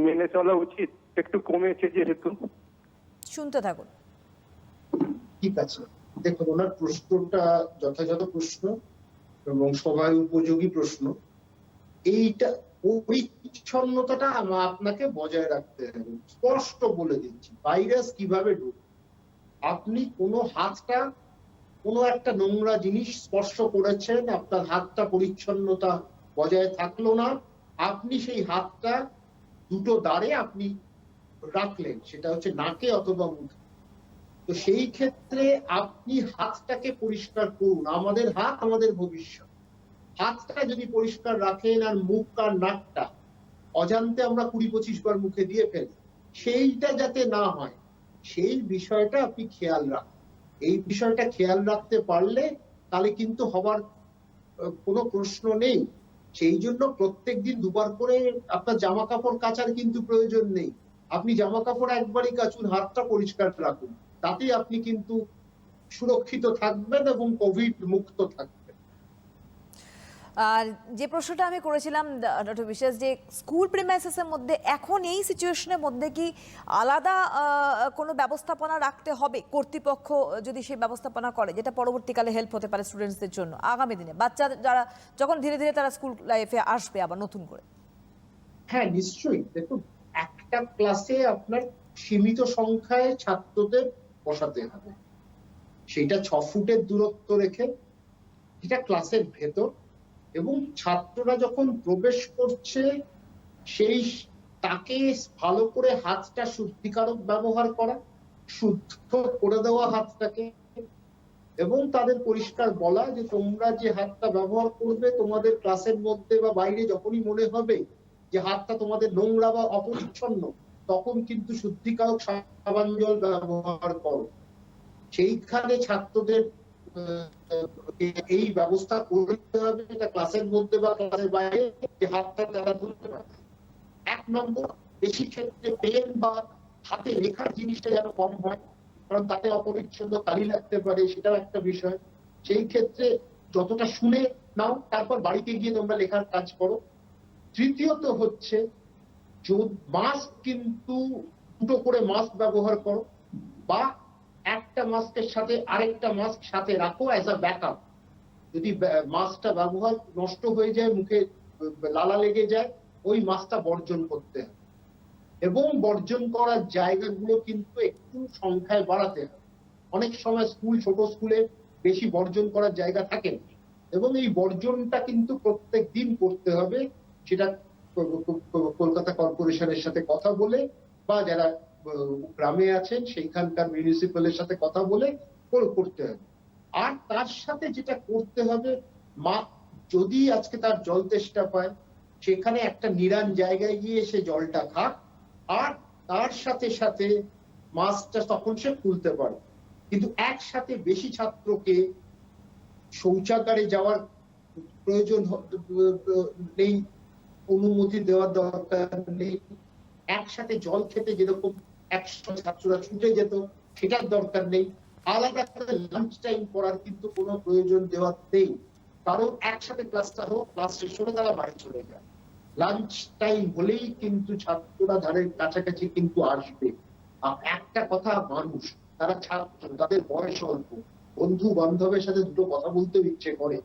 মেনে চলা উচিত? একটু কমেছে যেহেতু। শুনতে থাকুন। ঠিক আছে, দেখুন ওনার প্রশ্নটা যথাযথ প্রশ্ন এবং সবাই উপযোগী প্রশ্ন। এইটা পরিচ্ছন্নতাটা আপনাকে বজায় রাখতে হবে। স্পষ্ট বলে দিচ্ছি, ভাইরাস কিভাবে ঢুকে। আপনি কোনো হাতটা কোনো একটা নোংরা জিনিস স্পর্শ করেছেন, আপনার হাতটা পরিচ্ছন্নতা বজায় থাকলো না, আপনি সেই হাতটা দুটো দাঁড়ে আপনি রাখলেন, সেটা হচ্ছে নাকে অথবা মুখে। তো সেই ক্ষেত্রে আপনি হাতটাকে পরিষ্কার করুন। আমাদের হাত আমাদের ভবিষ্যৎ। হাতটা যদি পরিষ্কার রাখেন আর মুখ আর নাকটা অজান্তে আমরা 20-25 বার মুখে দিয়ে ফেলি, সেইটা যাতে না হয় সেই বিষয়টা আপনি খেয়াল রাখুন। এই বিষয়টা খেয়াল রাখতে পারলে তাহলে কিন্তু হবার কোনো প্রশ্ন নেই। সেই জন্য প্রত্যেকদিন 2 বার করে আপনার জামা কাপড় কাচার কিন্তু প্রয়োজন নেই। আপনি জামা কাপড় একবারই কাচুন, হাতটা পরিষ্কার রাখুন, তাতেই আপনি কিন্তু সুরক্ষিত থাকবেন এবং কোভিড মুক্ত থাকবেন। আর যে প্রশ্নটা আমি করেছিলাম ডক্টর বিশ্বাস, যে স্কুল প্রিমাইসেসের মধ্যে এখন এই সিচুয়েশনের মধ্যে কি আলাদা কোনো ব্যবস্থাপনা রাখতে হবে কর্তৃপক্ষ, যদি সেই ব্যবস্থাপনা করে, যেটা পরবর্তীকালে হেল্প হতে পারে স্টুডেন্টসদের জন্য আগামী দিনে, বাচ্চা যারা যখন ধীরে ধীরে তারা স্কুল লাইফে আসবে আবার নতুন করে? হ্যাঁ, নিশ্চয়ই। দেখুন, একটা ক্লাসে আপনার সীমিত সংখ্যায় ছাত্রদের বসাতে হবে, সেটা 6 ফুটের দূরত্ব রেখে, এটা ক্লাসের ভেতর। এবং ছাত্ররা যখন প্রবেশ করছে সেই তাকে ভালো করে হাতটা শুদ্ধিকারক ব্যবহার করা, শুদ্ধ করে দেওয়া হাতটাকে, এবং তাদের পরিষ্কার বলা যে তোমরা যে হাতটা ব্যবহার করবে তোমাদের ক্লাসের মধ্যে বা বাইরে যখনই মনে হবে যে হাতটা তোমাদের নোংরা বা অপরিচ্ছন্ন, তখন কিন্তু শুদ্ধিকারক সাবান জল ব্যবহার করো। সেইখানে ছাত্রদের এই ব্যবস্থা করতে হবে, এটা ক্লাসের মধ্যে বা ক্লাসের বাইরে, যে হাতটা তারা ধরতে পারে। 1 নম্বর, বেশি ক্ষেত্রে পেন বা হাতে লেখার জিনিসটা যেন কম হয়, কারণ তাতে অপরিচ্ছন্ন কালি লাগতে পারে, সেটাও একটা বিষয়। সেই ক্ষেত্রে যতটা শুনে নাও, তারপর বাড়িতে গিয়ে তোমরা লেখার কাজ করো। তৃতীয়ত হচ্ছে, মাস্ক কিন্তু 2টো করে মাস্ক ব্যবহার করো, বা একটা মাস্কের সাথে আরেকটা মাস্ক সাথে রাখো অ্যাজ আ ব্যাকআপ। যদি মাস্কটা ব্যবহার নষ্ট হয়ে যায়, মুখে লালা লেগে যায়, ওই মাছটা বর্জন করতে হবে। এবং বর্জন করার জায়গাগুলো কিন্তু একটু সংখ্যায় বাড়াতে হবে। অনেক সময় ছোট স্কুলে বেশি বর্জন করার জায়গা থাকে না, এবং এই বর্জনটা কিন্তু প্রত্যেক দিন করতে হবে। সেটা কলকাতা কর্পোরেশনের সাথে কথা বলে বা যারা গ্রামে আছেন সেইখানকার মিউনিসিপ্যালের সাথে কথা বলে করতে হবে। আর তার সাথে যেটা করতে হবে, মা যদি আজকে তার জল তেষ্টা পায়, সেখানে একটা নিরান জায়গায় গিয়ে সে জলটা খাক, আর তার সাথে সাথে মাছটা তখন সে তুলতে পারে। কিন্তু একসাথে বেশি ছাত্রকে শৌচাগারে যাওয়ার প্রয়োজন নেই, অনুমতি দেওয়ার দরকার নেই। একসাথে জল খেতে যেরকম একসাথে ছাত্ররা ছুটে যেত, সেটার দরকার নেই। আলাদা করে লাঞ্চ টাইম করার কিন্তু কোনো প্রয়োজন দেওয়ার নেই, কারণ একসাথে ক্লাসটা হোক, ক্লাস শেষ হলে তারা বাড়ি চলে যায়। লাঞ্চ টাইম হলেই কিন্তু ছাত্ররা ধারের কাছাকাছি কিন্তু আসবে। আর একটা কথা, মানুষ তারা ছাত্র, তাদের বয়স অল্প, বন্ধু বান্ধবের সাথে দুটো কথা বলতেও ইচ্ছে করে।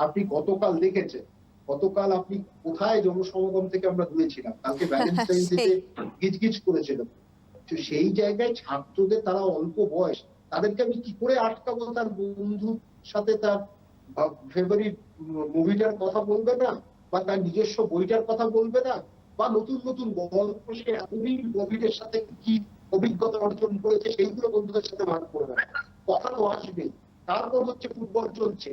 আপনি গতকাল দেখেছেন, গতকাল আপনি কোথায় জনসমাগম থেকে আমরা দূরে ছিলাম, কালকে ভ্যালেন্টাইন ডেতে গিজগিজ করেছিলাম। তো সেই জায়গায় ছাত্রদের, তারা অল্প বয়স, তাদেরকে আমি কি করে আটকাবো? তার বন্ধুর সাথে তার ফেভারিট মুভিটার কথা বলবে না, বা তার নিজস্ব বইটার কথা বলবে না, বা নতুন নতুন গল্প সে এতদিন কোভিডের সাথে কি অভিজ্ঞতা অর্জন করেছে সেইগুলো বন্ধুদের সাথে ভাগ করবে না। কথা তো আসবে। তারপর হচ্ছে ফুটবল চলছে,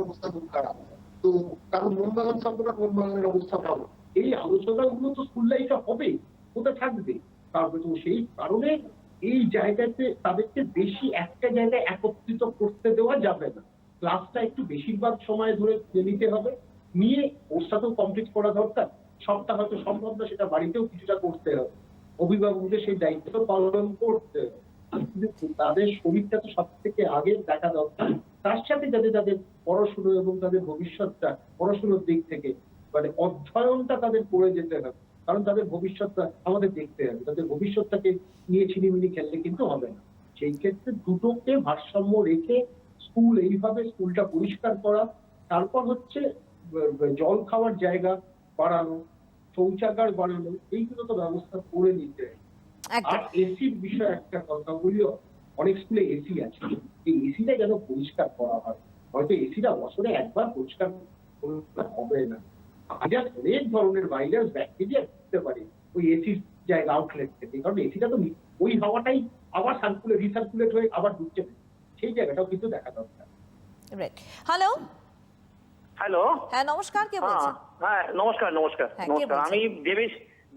অবস্থা খুব খারাপ। তো কারণ মোহনবাগান সাপোর্টার মোহনবাগানের অবস্থা ভালো। এই আলোচনাগুলো তো স্কুল লাইফে হবে, ওটা থাকবে। তারপরে তো সেই কারণে এই জায়গাতে তাদেরকে বেশি একটা জায়গায় একত্রিত করতে দেওয়া যাবে না। ক্লাসটা একটু বেশিরভাগ সময় ধরে নিতে হবে, নিয়ে ওর সাথেও কমপ্লিট করা দরকার। সবটা হয়তো সম্ভব না, সেটা বাড়িতেও কিছুটা করতে হবে, অভিভাবকদের সেই দায়িত্ব পালন করতে হবে। কিন্তু তাদের শরীরটা তো সব থেকে আগে দেখা দরকার। তার সাথে যাতে তাদের পড়াশুনো এবং তাদের ভবিষ্যৎটা, পড়াশুনোর দিক থেকে মানে অধ্যয়নটা তাদের করে যেতে হবে, কারণ তাদের ভবিষ্যৎটা আমাদের দেখতে হবে। তাদের ভবিষ্যৎটাকে নিয়ে ছিনিমিনি খেললে কিন্তু হবে না। সেই ক্ষেত্রে দুটোকে ভারসাম্য রেখে স্কুল এইভাবে স্কুলটা পরিষ্কার করা, তারপর হচ্ছে জল খাওয়ার জায়গা বাড়ানো, শৌচাগার বাড়ানো, এইগুলো তো ব্যবস্থা করে নিতে হবে। আর এসির বিষয়ে একটা কথা বলিও, অনেক স্কুলে এসি আছে, এই এসিটা যেন পরিষ্কার করা হয়। হয়তো এসিটা বছরে একবার পরিষ্কার হবে না, আজাদ অনেক ধরনের ভাইরাস ব্যাকটেরিয়া থাকতে পারে ওই এসির জায়গা আউটলেট থেকে, কারণ এসিটা তো ওই হাওয়াটাই আবার রিসার্কুলেট হয়ে আবার ঢুকছে, সেই জায়গাটাও কিন্তু দেখা দরকার। হ্যালো হ্যালো, হ্যাঁ নমস্কার, কে বলছেন? হ্যাঁ নমস্কার। হ্যাঁ, কে বলছেন? আমি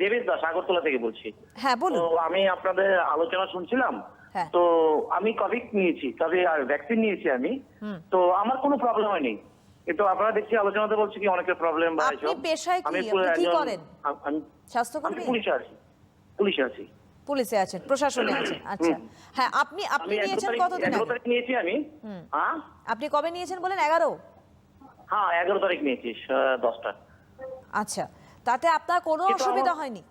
দেবেশ দাস আগরতলা থেকে বলছি। হ্যাঁ বলুন। তো আমি আপনাদের আলোচনা শুনছিলাম। হ্যাঁ। তো আমি কোভিড নিয়েছি, তবে আর ভ্যাকসিন নিয়েছি আমি। তো আমার কোনো প্রবলেম হয়নি, কিন্তু আপনারা দেখছি আলোচনাতে বলছি কি অনেকের প্রবলেম বা আপনি পেশায় কি, আপনি কি করেন? আমি স্বাস্থ্যকর্মী? পুলিশে আছি। পুলিশে আছেন, প্রশাসনে আছেন, আচ্ছা। হ্যাঁ, আপনি নিয়েছেন কতদিন আগে? 11 তারিখ নিয়েছি আমি। হ্যাঁ, আপনি কবে নিয়েছেন বলেন? 11? হ্যাঁ 11 তারিখ নিয়েছি 10টা। আচ্ছা, তাতে আপনার কোনো অসুবিধা হয়নি?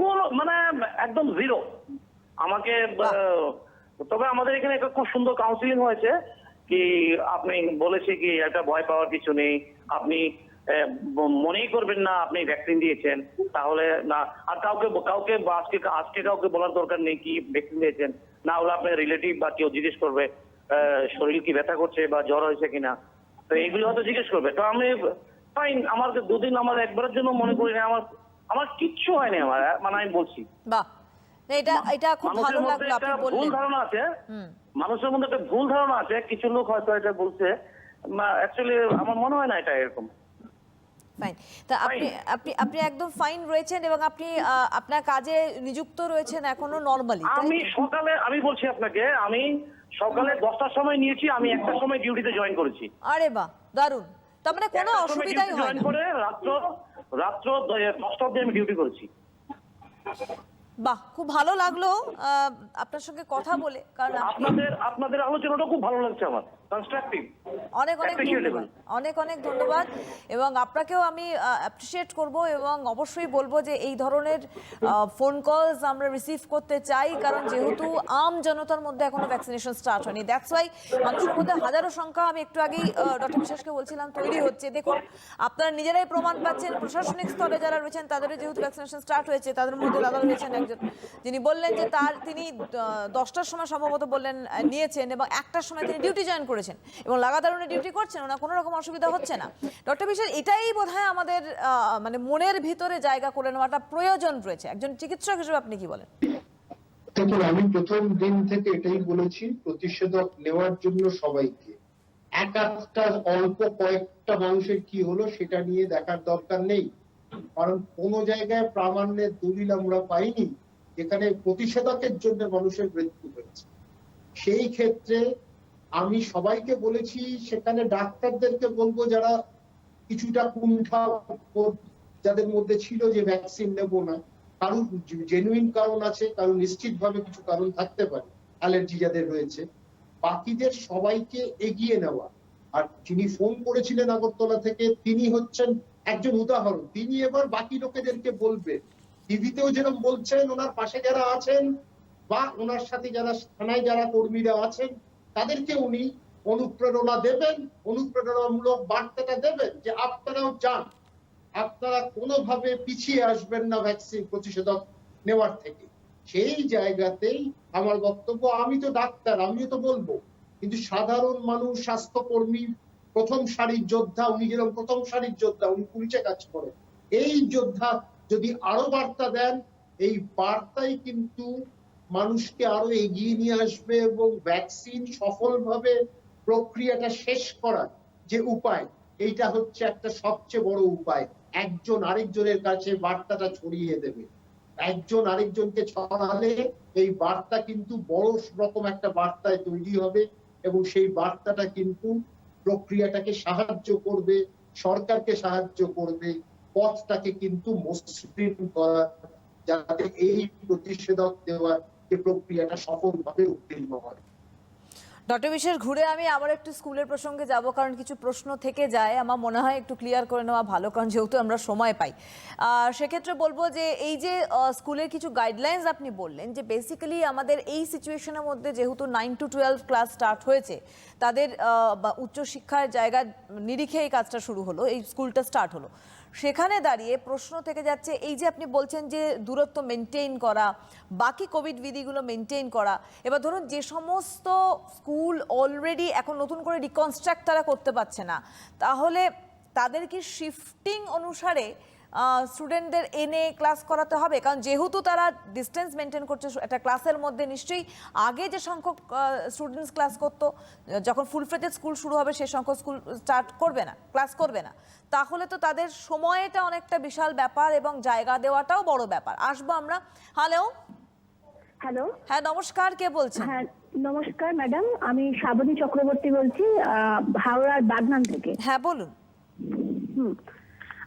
কোনো মানে একদম জিরো আমাকে। তবে আমাদের এখানে একটা খুব সুন্দর কাউন্সিলিং হয়েছে, কি আপনি বলেছে কি একটা ভয় পাওয়ার কিছু নেই, আপনি মনেই করবেন না আপনি ভ্যাকসিন দিয়েছেন, তাহলে না আর কাউকে আজকে কাউকে বলার দরকার নেই কি ভ্যাকসিন দিয়েছেন, না হলে আপনার রিলেটিভ বা কেউ জিজ্ঞেস করবে শরীর কি ব্যথা করছে বা জ্বর হয়েছে কিনা, তো এইগুলো হয়তো জিজ্ঞেস করবে। তো আমি ফাইন, আমার দুদিন আমার একবারের জন্য মনে করি না আমার কিচ্ছু হয়নি, আমার মানে আমি বলছি। বাহ, এটা খুব ভালো লাগলো আপনি বললেন। ভুল ধারণা আছে মানুষের মধ্যে, একটা ভুল ধারণা আছে, কিছু লোক হয়তো এটা বলছে, অ্যাকচুয়ালি আমার মনে হয় না এটা এরকম। ফাইন, তা আপনি একদম ফাইন রয়েছেন এবং আপনি আপনার কাজে নিযুক্ত রয়েছেন এখনো নরমালি? আমি বলছি আপনাকে, আমি সকালে 10টার সময় নিয়েছি, আমি 1টার সময় ডিউটিতে জয়েন করেছি। আরে বাহ, দারুণ। তার মানে কোনো অসুবিধাই হয় না? রাত্র 10টা অবধি আমি ডিউটি করেছি। বাহ, খুব ভালো লাগলো আপনার সঙ্গে কথা বলে, কারণ আপনি আপনাদের আলোচনাটা খুব ভালো লাগছে আমার, কনস্ট্রাকটিভ। অনেক অনেক ধন্যবাদ, অনেক অনেক ধন্যবাদ। এবং আপনাকেও আমি অ্যাপ্রিসিয়েট করব এবং অবশ্যই বলবো যে এই ধরনের ফোন কলস আমরা রিসিভ করতে চাই, কারণ যেহেতু আম জনতার মধ্যে এখনো ভ্যাকসিনেশন স্টার্ট হয়নি, দ্যাটস ওয়াই মানুষের মধ্যে হাজারো সংখ্যা, আমি একটু আগেই ডক্টর বিশ্বাসকে বলছিলাম, তৈরি হচ্ছে। দেখুন, আপনারা নিজেরাই প্রমাণ পাচ্ছেন, প্রশাসনিক স্তরে যারা রয়েছেন তাদেরও যেহেতু ভ্যাকসিনেশন স্টার্ট হয়েছে, তাদের মধ্যে দাদা রয়েছেন একজন যিনি বললেন যে তিনি 10টার সময় সম্ভবত বললেন নিয়েছেন এবং 1টার সময় তিনি ডিউটি জয়েন করেছেন এবং লাগাতার উনি ডিউটি করছেন, ওনার কোনো রকম অসুবিধা হচ্ছে না। ডক্টর বিশ্বাস, এটাই বোধহয় আমাদের মানে মনের ভিতরে জায়গা করে নেওয়াটা প্রয়োজন রয়েছে। একজন চিকিৎসক হিসেবে আপনি কি বলেন? দেখুন, আমি প্রথম দিন থেকে এটাই বলেছি, প্রতিষেধক নেওয়ার জন্য সবাইকে, একটা অল্প কয়েকটা মানুষের কি হলো সেটা নিয়ে দেখার দরকার নেই, কারণ কোন জায়গায় প্রামাণ্যের দলিল আমরা পাইনি যেখানে প্রতিষেধকের জন্য মানুষের মৃত্যু হয়েছে। সেই ক্ষেত্রে আমি সবাইকে বলেছি, সেখানে ডাক্তারদেরকে বলবো যারা কিছুটা কুণ্ঠা যাদের মধ্যে ছিল যে ভ্যাকসিন নেব না, কারণ জেনুইন কারণ আছে, কারণ নিশ্চিতভাবে কিছু কারণ থাকতে পারে, অ্যালার্জি যাদের রয়েছে, বাকিদের সবাইকে এগিয়ে নেওয়া। আর যিনি ফোন করেছিলেন আগরতলা থেকে, তিনি হচ্ছেন একজন উদাহরণ। তিনি এবার বাকি লোকেদেরকে বলবেন, টিভিতেও যেরকম বলছেন, ওনার পাশে যারা আছেন বা ওনার সাথে যারা থানায় যারা কর্মীরা আছেন তাদেরকে উনি অনুপ্রেরণা দেবেন, অনুপ্রেরণামূলক বার্তাটা দেবেন যে আপনারাও যান, আপনারা কোনোভাবে পিছিয়ে আসবেন না ভ্যাকসিন প্রতিষেধক নেওয়ার থেকে। সেই জায়গাতেই আমার বক্তব্য, আমি তো ডাক্তার, আমিও তো বলবো, কিন্তু সাধারণ মানুষ, স্বাস্থ্যকর্মী, প্রথম সারির যোদ্ধা, উনি যেরকম প্রথম সারির যোদ্ধা, উনি পুলিশে কাজ করেন, এই যোদ্ধা যদি আরো বার্তা দেন, এই বার্তাই কিন্তু মানুষকে আরো এগিয়ে নিয়ে আসবে এবং ভ্যাকসিন সফলভাবে প্রক্রিয়াটা শেষ করার যে উপায়, এইটা হচ্ছে একটা সবচেয়ে বড় উপায়। একজন আরেকজনের কাছে বার্তাটা ছড়িয়ে দেবে, একজন আরেকজনকে ছড়ালে এই বার্তা কিন্তু বড় রকম একটা বার্তায় তৈরি হবে এবং সেই বার্তাটা কিন্তু প্রক্রিয়াটাকে সাহায্য করবে, সরকারকে সাহায্য করবে, পথটাকে কিন্তু মসৃণ করা, যাতে এই প্রতিষেধক দেওয়ার যে প্রক্রিয়াটা সফলভাবে উত্তীর্ণ হয়। ডক্টর বিশ্বাস, ঘুরে আমি আবার একটু স্কুলের প্রসঙ্গে যাব, কারণ কিছু প্রশ্ন থেকে যায়, আমার মনে হয় একটু ক্লিয়ার করে নেওয়া ভালো, কারণ যেহেতু আমরা সময় পাই। সেক্ষেত্রে বলবো যে এই যে স্কুলের কিছু গাইডলাইন্স আপনি বললেন, যে বেসিক্যালি আমাদের এই সিচুয়েশনের মধ্যে যেহেতু 9 to 12 ক্লাস স্টার্ট হয়েছে, তাদের উচ্চশিক্ষার জায়গা নিরিখে এই কাজটা শুরু হলো, এই স্কুলটা স্টার্ট হলো, সেখানে দাঁড়িয়ে প্রশ্ন থেকে যাচ্ছে, এই যে আপনি বলছেন যে দূরত্ব মেনটেন করা, বাকি কোভিড বিধিগুলো মেনটেন করা, এবার ধরুন যে সমস্ত স্কুল অলরেডি এখন নতুন করে রিকনস্ট্রাক্ট তারা করতে পারছে না, তাহলে তাদের কি শিফটিং অনুসারে স্টুডেন্টদের এনে ক্লাস করাতে হবে? কারণ যেহেতু তারা ডিস্টেন্স মেনটেন করছে একটা ক্লাসের মধ্যে, নিশ্চয়ই আগে যে সংখ্যক স্টুডেন্টস ক্লাস করতো, যখন ফুল ফ্লেজেড স্কুল শুরু হবে সেই সংখ্যক স্কুল স্টার্ট করবে না, ক্লাস করবে না, তাহলে তো তাদের সময়টা অনেকটা বিশাল ব্যাপার এবং জায়গা দেওয়াটাও বড় ব্যাপার। আসবো আমরা। হ্যালো হ্যালো, হ্যাঁ নমস্কার, কে বলছেন? হ্যাঁ নমস্কার ম্যাডাম, আমি শ্রাবণী চক্রবর্তী বলছি, হাওড়ার বাগনান থেকে। হ্যাঁ বলুন।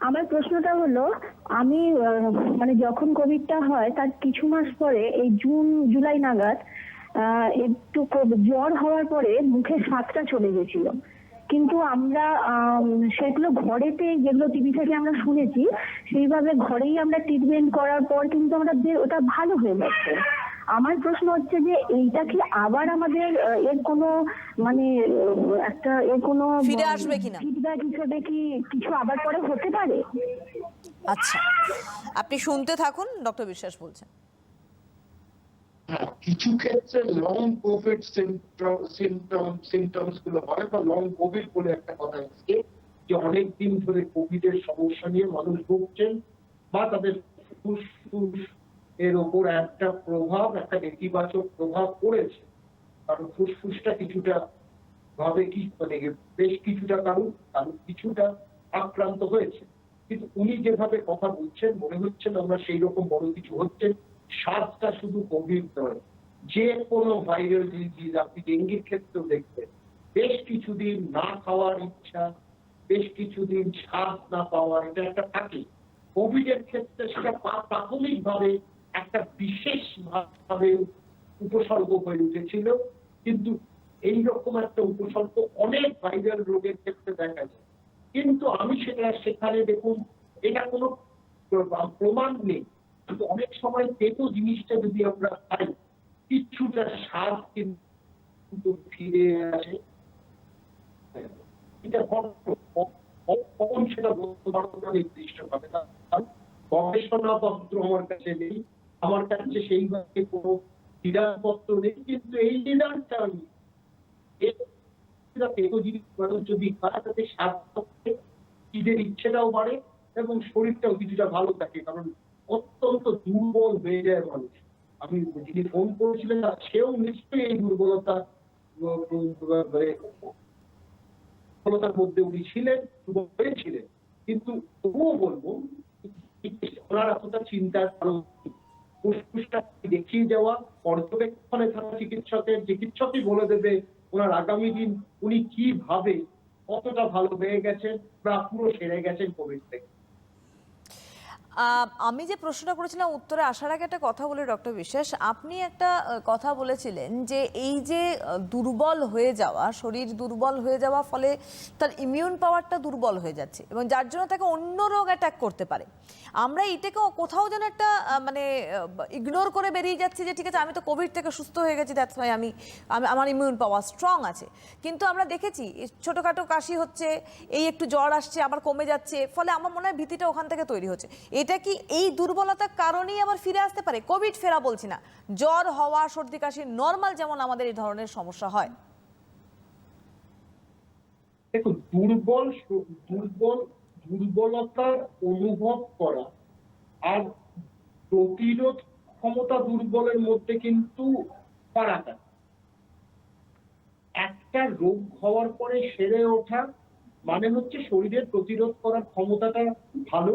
আমার প্রশ্নটা হলো, আমি মানে যখন কোভিডটা হয় তার কিছু মাস পরে, এই জুন জুলাই নাগাদ একটু জ্বর হওয়ার পরে মুখে স্বাদটা চলে গেছিল, কিন্তু আমরা সেগুলো ঘরেতে, যেগুলো টিভি থেকে আমরা শুনেছি, সেইভাবে ঘরেই আমরা ট্রিটমেন্ট করার পর কিন্তু আমরা ওটা ভালো হয়ে যাচ্ছে। আমার প্রশ্ন হচ্ছে যে এইটা কি আবার আমাদের এর কোনো মানে একটা এর কোনো ফিরে আসবে কিনা, ফিডব্যাক হিসেবে কি কিছু আবার পরে হতে পারে? আচ্ছা, আপনি শুনতে থাকুন, ডক্টর বিশ্বাস বলছেন। কিছু ক্ষেত্রে লং কোভিড সিমটমস গুলো হয়, বা লং কোভিড বলে একটা কথা আছে, যে অনেকদিন ধরে কোভিড এর সমস্যা নিয়ে মানুষ ভুগছেন বা তাদের ফুসফুস এর ওপর একটা প্রভাব, একটা নেতিবাচক প্রভাব পড়েছে, কারণ ফুসফুসটা কিছুটা ভাবে কি মানে বেশ কিছুটা কারণ কিছুটা আক্রান্ত হয়েছে। কিন্তু উনি যেভাবে কথা বলছেন, মনে হচ্ছে আমরা সেই রকম বড় কিছু হচ্ছে। স্বাদটা শুধু কোভিড নয়, যে কোনো ভাইরাল ডিজিজ, আপনি ডেঙ্গির ক্ষেত্রেও দেখবেন, বেশ কিছুদিন না খাওয়ার ইচ্ছা, বেশ কিছুদিন স্বাদ না পাওয়া, এটা একটা থাকে। কোভিড এর ক্ষেত্রে সেটা প্রাথমিকভাবে একটা একটা বিশেষ ভাবে উপসর্গ হয়ে উঠেছিল, কিন্তু এইরকম একটা উপসর্গ অনেক ভাইরাল রোগের ক্ষেত্রে দেখা যায়। কিন্তু আমি সেখানে দেখুন, এটা কোনো প্রমাণ নেই, কিন্তু অনেক সময় তেতো জিনিসটা যদি আমরা খাই কিছুটা স্বাদ কিন্তু ফিরে আসে। এটা কখন সেটা বলতে পারবো না নির্দিষ্টভাবে, গবেষণাপত্র আমার কাছে নেই, আমার কাছে সেইভাবে কোনো নিরাপত্র নেই, কিন্তু এই নিরাপত্তা আমি তেতো জিনিস মানুষ যদি খায় তাতে স্বাদ ঈদের ইচ্ছেটাও বাড়ে এবং শরীরটাও কিছুটা ভালো থাকে, কারণ অত্যন্ত দুর্বল হয়ে যায় মানুষ। আমি যিনি ফোন করেছিলেন সেও নিশ্চয়ই এই দুর্বলতার মধ্যে উনি ছিলেন, হয়েছিলেন, কিন্তু তবুও বলবো ওনার এতটা চিন্তার কারণ ফুসফুসটা দেখিয়ে যাওয়া, পর্যবেক্ষণে থাকা চিকিৎসকই বলে দেবে ওনার আগামী দিন উনি কিভাবে কতটা ভালো হয়ে গেছেন বা পুরো সেরে গেছেন কোভিড থেকে। আমি যে প্রশ্নটা করেছিলাম উত্তরে আসার আগে একটা কথা বলি ডক্টর বিশ্বাস, আপনি একটা কথা বলেছিলেন যে এই যে দুর্বল হয়ে যাওয়া, শরীর দুর্বল হয়ে যাওয়া ফলে তার ইমিউন পাওয়ারটা দুর্বল হয়ে যাচ্ছে এবং যার জন্য তাকে অন্য রোগ অ্যাটাক করতে পারে। আমরা এটাকে কোথাও যেন একটা মানে ইগনোর করে বেরিয়ে যাচ্ছি যে ঠিক আছে আমি তো কোভিড থেকে সুস্থ হয়ে গেছি, দ্যাটস ওয়াই আমি আমার ইমিউন পাওয়ার স্ট্রং আছে। কিন্তু আমরা দেখেছি ছোটোখাটো কাশি হচ্ছে, এই একটু জ্বর আসছে আবার কমে যাচ্ছে, ফলে আমার মনে হয় ভীতিটা ওখান থেকে তৈরি হচ্ছে। এটা কি এই দুর্বলতার কারণেই আবার ফিরে আসতে পারে? কোভিড ফেরা বলছি না, জ্বর হওয়া, সর্দি কাশি নর্মাল যেমন আমাদের এই ধরনের সমস্যা হয়। দেখুন, দুর্বলতার অনুভব করা আর প্রতিরোধ ক্ষমতা দুর্বলের মধ্যে কিন্তু ফারাক আছে। একটা রোগ হওয়ার পরে সেরে ওঠা মানে হচ্ছে শরীরের প্রতিরোধ করার ক্ষমতাটা ভালো,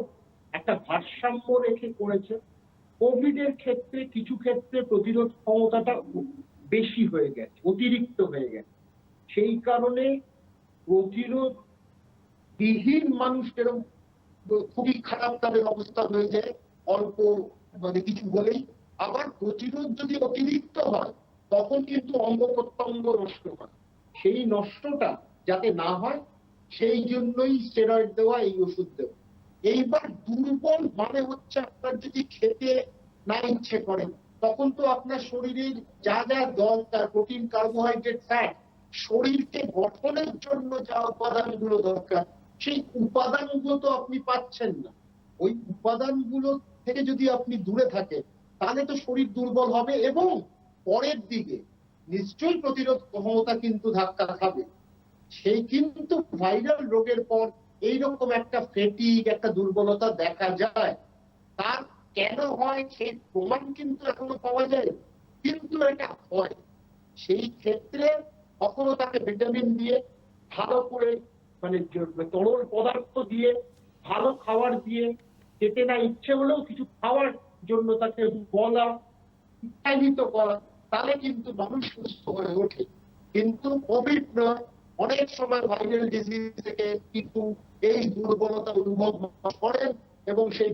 একটা ভারসাম্য রেখে করেছে। কোভিড এর ক্ষেত্রে কিছু ক্ষেত্রে প্রতিরোধ ক্ষমতাটা বেশি হয়ে গেছে, অতিরিক্ত হয়ে গেছে, সেই কারণে প্রতিরোধ বিহীন মানুষের খুবই খারাপ তাদের অবস্থা হয়ে যায় অল্প মানে কিছু বলেই। আবার প্রতিরোধ যদি অতিরিক্ত হয় তখন কিন্তু অঙ্গ প্রত্যঙ্গ নষ্ট হয়, সেই নষ্টটা যাতে না হয় সেই জন্যই স্টেরয়েড দেওয়া, এই ওষুধ দেওয়া। এইবার দুর্বল মানে হচ্ছে আপনার যদি খেতে না ইচ্ছে করে তখন তো আপনার শরীরের যা যা দরকার, প্রোটিন, কার্বোহাইড্রেট, ফ্যাট, শরীরকে গঠনের জন্য যা উপাদানগুলো দরকার সেই উপাদানগুলো তো আপনি পাচ্ছেন না। ওই উপাদানগুলো থেকে যদি আপনি দূরে থাকেন তাহলে তো শরীর দুর্বল হবে এবং পরের দিকে নিশ্চয়ই প্রতিরোধ ক্ষমতা কিন্তু ধাক্কা খাবে। সেই কিন্তু ভাইরাল রোগের পর এইরকম একটা ফেটিক, একটা দুর্বলতা দেখা যায়। তার কেন হয় সেই প্রমাণ কিন্তু এখনো পাওয়া যায়, কিন্তু এটা হয়। সেই ক্ষেত্রে কখনো তাকে ভিটামিন দিয়ে ভালো করে মানে তরল পদার্থ দিয়ে ভালো খাবার দিয়ে, খেতে না ইচ্ছে হলেও কিছু খাওয়ার জন্য তাকে বলা, উৎসাহিত করা, তাহলে কিন্তু মানুষ সুস্থ হয়ে ওঠে। কিন্তু কোভিড নয়, অনেক সময় ভাইরাল ডিজিজ থেকে কিন্তু এই দুর্বলতা অনুভব করেন এবং সেই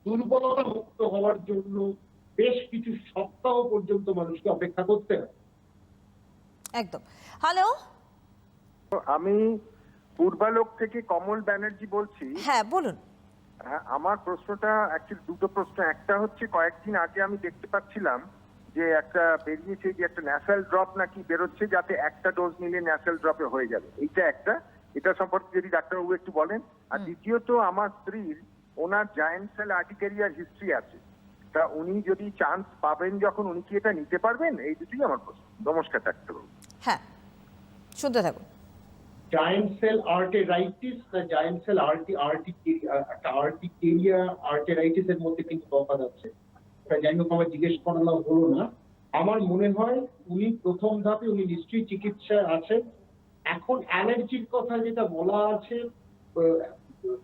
দুর্বলতা মুক্ত হওয়ার জন্য বেশ কিছু সপ্তাহ পর্যন্ত মানুষকে অপেক্ষা করতে হয়। একদম। হ্যালো, আমি পূর্বালোক থেকে কমল ব্যানার্জি বলছি। হ্যাঁ বলুন। হ্যাঁ, আমার প্রশ্নটা অ্যাকচুয়ালি দুটো প্রশ্ন। একটা হচ্ছে কয়েকদিন আগে আমি দেখতে পাচ্ছিলাম যে একটা বেরিয়েছে যে একটা ন্যাসাল ড্রপ নাকি বেরোচ্ছে, যাতে একটা ডোজ নিলে ন্যাসাল ড্রপে হয়ে যাবে। এইটা একটা, এটা সম্পর্কে যদি ডাক্তারবাবু একটু বলেন। আর দ্বিতীয়ত, আমার স্ত্রীর ওনার জায়েন্ট সেল আর্টিকেরিয়ার হিস্ট্রি আছে, তা উনি যদি চান্স পাবেন যখন, উনি কি এটা নিতে পারবেন? এই দুটোই আমার প্রশ্ন। নমস্কার ডাক্তারবাবু। হ্যাঁ, শুনতে থাকুন। জায়েন্ট সেল আর্টেরাইটিস না জায়েন্ট সেল আর্টেরাইটিস এর মধ্যে কিন্তু তফাৎ আছে। যাই হোক, আমার জিজ্ঞেস করানো হলো না। আমার মনে হয় উনি প্রথম ধাপে উনি নিশ্চয়ই চিকিৎসায় আছেন। এখন অ্যালার্জির কথা যেটা বলা আছে,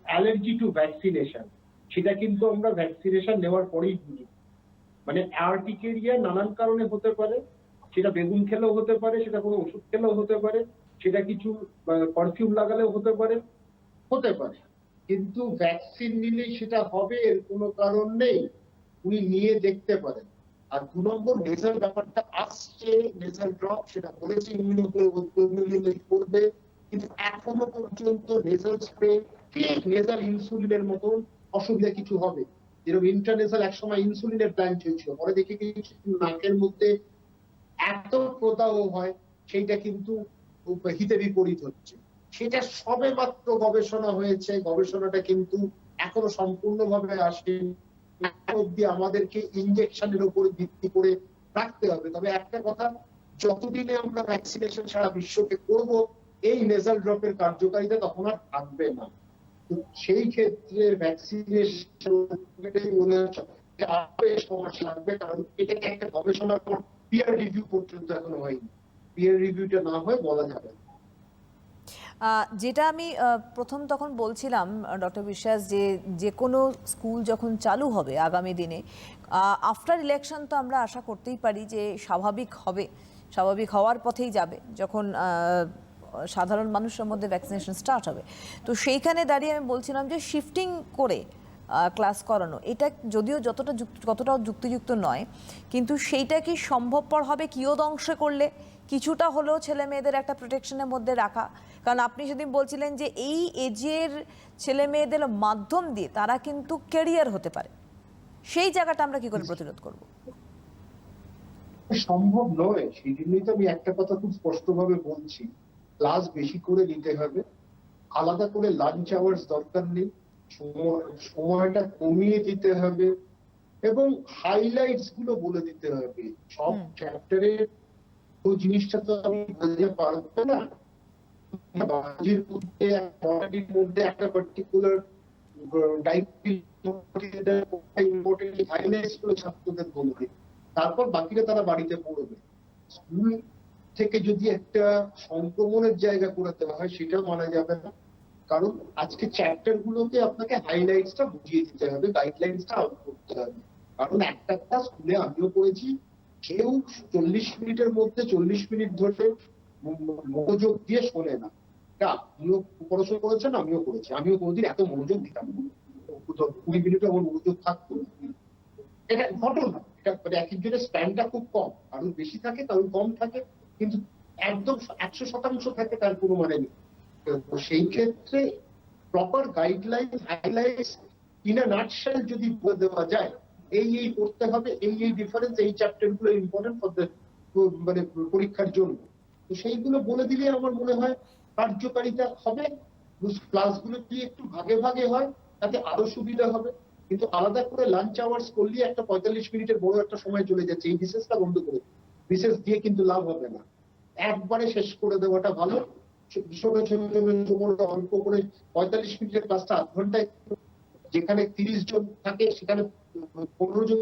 অ্যালার্জি টু ভ্যাকসিনেশন, সেটা কিন্তু আমরা ভ্যাকসিনেশন নেওয়ার পরেই বুঝি। মানে আর্টিকেরিয়া নানান কারণে হতে পারে, সেটা বেগুন খেলেও হতে পারে, সেটা কোনো ওষুধ খেলেও হতে পারে, সেটা কিছু পারফিউম লাগালেও হতে পারে, কিন্তু ভ্যাকসিন নিলে সেটা হবে এর কোনো কারণ নেই। উনি নিয়ে দেখতে পারেন। আর 2 নম্বর নেজাল ব্যাপারটা আসছে, নেজাল ড্রপ সেটা বলেছে ইমিউনোগ্লোবুলিন করবে, কিন্তু এখনো পর্যন্ত নেজাল স্প্রে ঠিক নেজাল ইনসুলিনের মতন অসুবিধা কিছু হবে। যেরকম ইন্টারনেজাল একসময় ইনসুলিনের প্ল্যান চলছিল, পরে দেখে কিছু নাকের মধ্যে এত প্রদাহ হয় সেইটা কিন্তু হিতে বিপরীত হচ্ছে। সেটা সবে মাত্র গবেষণা হয়েছে, গবেষণাটা কিন্তু এখনো সম্পূর্ণভাবে আসেনি। এখন অব্দি আমাদেরকে ইনজেকশনের উপর ভিত্তি করে রাখতে হবে। তবে একটা কথা, যতদিনে আমরা ভ্যাকসিনেশন সারা বিশ্বকে করব, এই নেজাল ড্রপের কার্যকারিতা তখন আর থাকবে না। তো সেই ক্ষেত্রে ভ্যাকসিনেশন মনে হচ্ছে সমস্যা লাগবে, কারণ এটাকে একটা গবেষণার পর পিয়ার রিভিউ পর্যন্ত এখনো হয়নি। পিয়ার রিভিউটা না হয় বলা যাবে না। যেটা আমি প্রথম তখন বলছিলাম ডক্টর বিশ্বাস, যে কোনো স্কুল যখন চালু হবে আগামী দিনে, আফটার ইলেকশন তো আমরা আশা করতেই পারি যে স্বাভাবিক হবে, স্বাভাবিক হওয়ার পথেই যাবে যখন সাধারণ মানুষের মধ্যে ভ্যাকসিনেশন স্টার্ট হবে। তো সেইখানে দাঁড়িয়ে আমি বলছিলাম যে শিফটিং করে ক্লাস করানো, এটা যদিও কতটাও যুক্তিযুক্ত নয়, কিন্তু সেইটা কি সম্ভবপর হবে কিয়দ অংশে করলে, কিছুটা হলেও ছেলে মেয়েদের একটা প্রোটেকশনের মধ্যে রাখা? কারণ আপনি সেদিন বলছিলেন যে এই এজের ছেলে মেয়েদের মাধ্যম দিয়ে তারা কিন্তু ক্যারিয়ার হতে পারে, সেই জায়গাটা আমরা কি করে প্রতিরোধ করব? সম্ভব নয়, সেই জন্যই তো আমি একটা কথা খুব স্পষ্টভাবে বলছি, ক্লাস বেশি করে নিতে হবে, আলাদা করে লাঞ্চ আওয়ার্স দরকার নেই, সময়টা কমিয়ে দিতে হবে এবং হাইলাইটস গুলো বলে দিতে হবে। সব চ্যাপ্টারের ওই জিনিসটা তো আমি বলতে পারবো না, বাজির মধ্যে একটা পার্টিকুলার হাইলাইটস গুলো ছাত্রদের বলবে, তারপর বাকিটা তারা বাড়িতে পড়বে। স্কুল থেকে যদি একটা সংক্রমণের জায়গা করে দেওয়া হয় সেটাও মানা যাবে না, কারণ আজকে চ্যাপ্টার গুলোকে আপনাকে হাইলাইটসটা বুঝিয়ে দিতে হবে, গাইডলাইন্সটা আউট করতে হবে। কারণ একটা স্কুলে আমিও পড়েছি, কেউ 40 মিনিটের মধ্যে 40 মিনিট ধরে মনোযোগ দিয়ে শোনে না। আপনিও পড়াশোনা করেছেন, আমিও করেছি, আমিও কোনোদিন এত মনোযোগ দিতাম না, 20 মিনিট আমার মনোযোগ থাকতো। এটা ঘটনা, এটা মানে এক একজনের স্প্যানটা খুব কম, কারণ বেশি থাকে কারণ কম থাকে, কিন্তু একদম 100% থাকে তার কোনো মানে নেই। সেই ক্ষেত্রে proper guideline, highlights in a nutshell যদি বলে দেওয়া যায়, এই করতে হবে, এই ডিফারেন্স, এই চ্যাপ্টার গুলো ইম্পর্টেন্ট ফর দ্য মানে পরীক্ষার জন্য, তো সেইগুলো বলে দিলে আমার মনে হয় কার্যকারিতা হবে। ক্লাসগুলো যদি একটু ভাগে ভাগে হয় তাতে আরো সুবিধা হবে, কিন্তু আলাদা করে লাঞ্চ আওয়ার্স করলে একটা 45 মিনিটের বড় একটা সময় চলে যাচ্ছে, এই বিশেষটা বন্ধ করে, বিশেষ দিয়ে কিন্তু লাভ হবে না, একবারে শেষ করে দেওয়াটা ভালো। ছোট ছোট অল্প করে 45 মিনিটের ক্লাসটা আধ ঘন্টায়, যেখানে 30 জন থাকে সেখানে 15 জন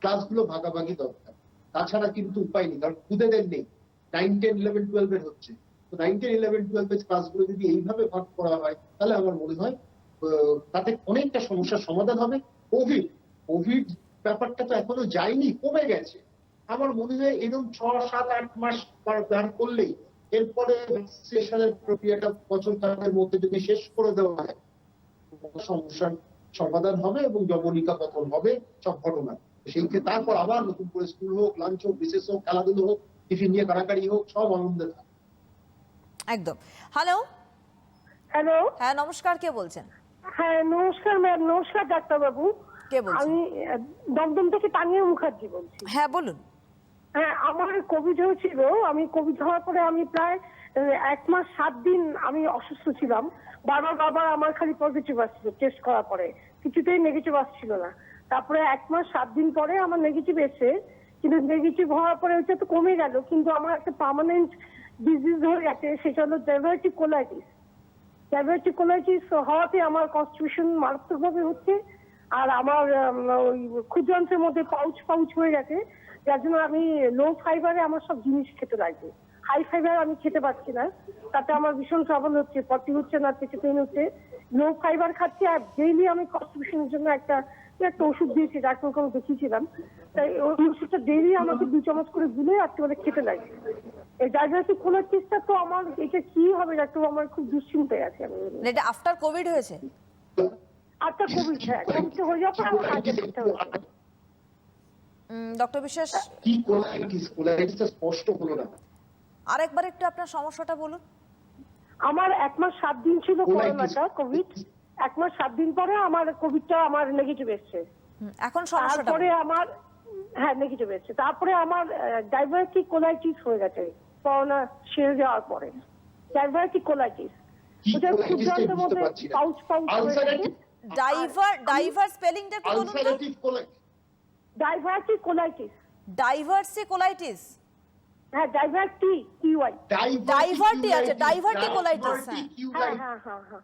ক্লাসগুলো ভাগাভাগি দরকার, তাছাড়া কিন্তু উপায় নেই, কারণ খুদেদের নেই। 9, 10, 11, 12 এর হচ্ছে, তো 9, 10, 11, 12 এর ক্লাসগুলো যদি এইভাবে ভাগ করা হয় তাহলে আমার মনে হয় তাতে অনেকটা সমস্যার সমাধান হবে। কোভিড ব্যাপারটা তো এখনো যায়নি, কমে গেছে। আমার মনে হয় এরকম 6, 7, 8 মাস প্ল্যান করলেই এরপরে ভ্যাকসিনেশনের প্রক্রিয়াটা বছর খানেকের মধ্যে যদি শেষ করে দেওয়া হয়, সমস্যার সমাধান হবে এবং যবনিকা পতন হবে সব ঘটনা। সেই ক্ষেত্রে তারপর আবার নতুন করে স্কুল হোক, লাঞ্চ হোক, বিশেষ হোক, খেলাধুলো হোক, টিফিন নিয়ে কাড়াকাড়ি হোক, সব আনন্দে থাকে। একদম। হ্যালো হ্যালো, হ্যাঁ নমস্কার, কে বলছেন? হ্যাঁ নমস্কার ম্যাম, নমস্কার ডাক্তারবাবু। কে বলছেন? আমি দমদম থেকে তানিয়া মুখার্জি বলছি। হ্যাঁ বলুন। হ্যাঁ, আমার কোভিড হয়েছিল, আমি কোভিড হওয়ার পরে আমি প্রায় 1 মাস 7 দিন আমি অসুস্থ ছিলাম। বারবার আমার খালি পজিটিভ আসছিল, টেস্ট করার পরে কিছুতেই নেগেটিভ আসছিল না। তারপরে 1 মাস 7 দিন পরে আমার নেগেটিভ এসে, কিন্তু নেগেটিভ হওয়ার পরে ওইটা তো কমে গেল, কিন্তু আমার একটা পার্মানেন্ট ডিজিজ হয়ে গেছে, সেটা হলো ডাইভার্টিকুলাইটিস। ডাইভার্টিকুলাইটিস হওয়াতে আমার কনস্টিটিউশন মারাত্মকভাবে হচ্ছে, আর আমার ওই ক্ষুদ্রান্ত্রের মধ্যে পাউচ হয়ে গেছে, যার জন্য আমি লো ফাইবারে আমার সব জিনিস খেতে লাগবে, হাই ফাইবার আমি খেতে পারছি না, তাতে আমার ভীষণ ট্রাবল হচ্ছে, পটি হচ্ছে না, পেটে পেন হচ্ছে। লো ফাইবার খাচ্ছি, আর ডেইলি আমি কনস্টিটিউশনের জন্য একটা ওষুধ দিয়েছি, ডাক্তারকে আমি দেখিয়েছিলাম, তাই ওই ওষুধটা ডেইলি আমাকে 2 চামচ করে গুলে রাত্রে খেতে লাগে। এই ডাইভার্টিকুলাইটিসটা তো আমার, এটা কি হবে ডাক্তার, আমার খুব দুশ্চিন্তায় আছে। আমি এটা আফটার কোভিড হয়েছে? আচ্ছা কোভিড, হ্যাঁ কোভিড হয়ে যাওয়ার পর আমার কাজে করতে হয়েছে। ডক্টর বিশ্বাস কি কোলাইটিস স্পষ্ট হলো না। আরেকবার একটু আপনার সমস্যাটা বলুন। আমার 1 মাস 7 দিন ছিল Colitis। করোনাটা, কোভিড 1 মাস 7 দিন পরে আমার কোভিডটা আমার নেগেটিভ এসছে। এখন সমস্যাটা তারপরে বলুন। আমার হ্যাঁ নেগেটিভ এসছে, তারপরে আমার ডাইভার্টিক কোলাইটিস হয়ে গেছে করোনা সেরে যাওয়ার পরে। ডাইভার্টিক কোলাইটিস কি ওটা কোলাইটিস ক্ষুদ্রান্তের বুঝতে মধ্যে পারছি না। পাউচ হয়ে গেছে। আলসারেটিভ ডাইভার স্পেলিংটা একটু বলুন তো। Ulcerative colitis. Diverticulitis, diverticulitis. হ্যাঁ ডাইভার্টি কিউআই, ডাইভার্টি আছে, ডাইভার্টিকুলাইটিস, হ্যাঁ। হ্যাঁ হ্যাঁ হ্যাঁ হ্যাঁ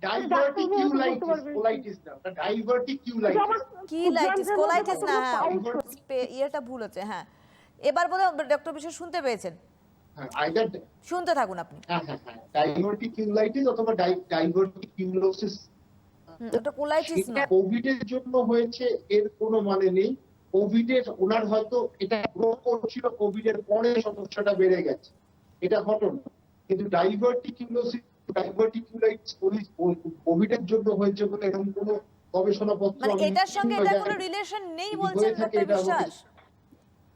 ডাইভার্টিকুলাইটিস না, ডাইভার্টিকুলাইটিস। কিলাইটিস, কোলাইটিস না, হ্যাঁ পাউচ ইয়েটা ভুল হচ্ছে, হ্যাঁ। এবার বোধহয় ডক্টর বিশ্বাস শুনতে পেয়েছেন, হ্যাঁ আইদার শুনতে থাকুন আপনি। হ্যাঁ ডাইভার্টিকুলাইটিস অথবা ডাইভার্টিকুলোসিস। ওটা কোলাইটিস না। কোভিড এর জন্য হয়েছে এর কোনো মানে নেই। কোভিড এর ওনার হয়তো এটা গ্রো করছিল, কোভিড এর পরে সমস্যাটা বেড়ে গেছে, এটা ঘটনা। কিন্তু ডাইভার্টিকুলোসিস ডাইভার্টিকুলাইটিস কোভিড এর জন্য হয়েছে বলে এরকম কোনো গবেষণাপত্র মানে আমি এটার সঙ্গে কোথাও এটা জানি কোনো না। রিলেশন নেই যদি বলছেন হয়ে থাকে ডক্টর এটা আমাকে- বিশ্বাস?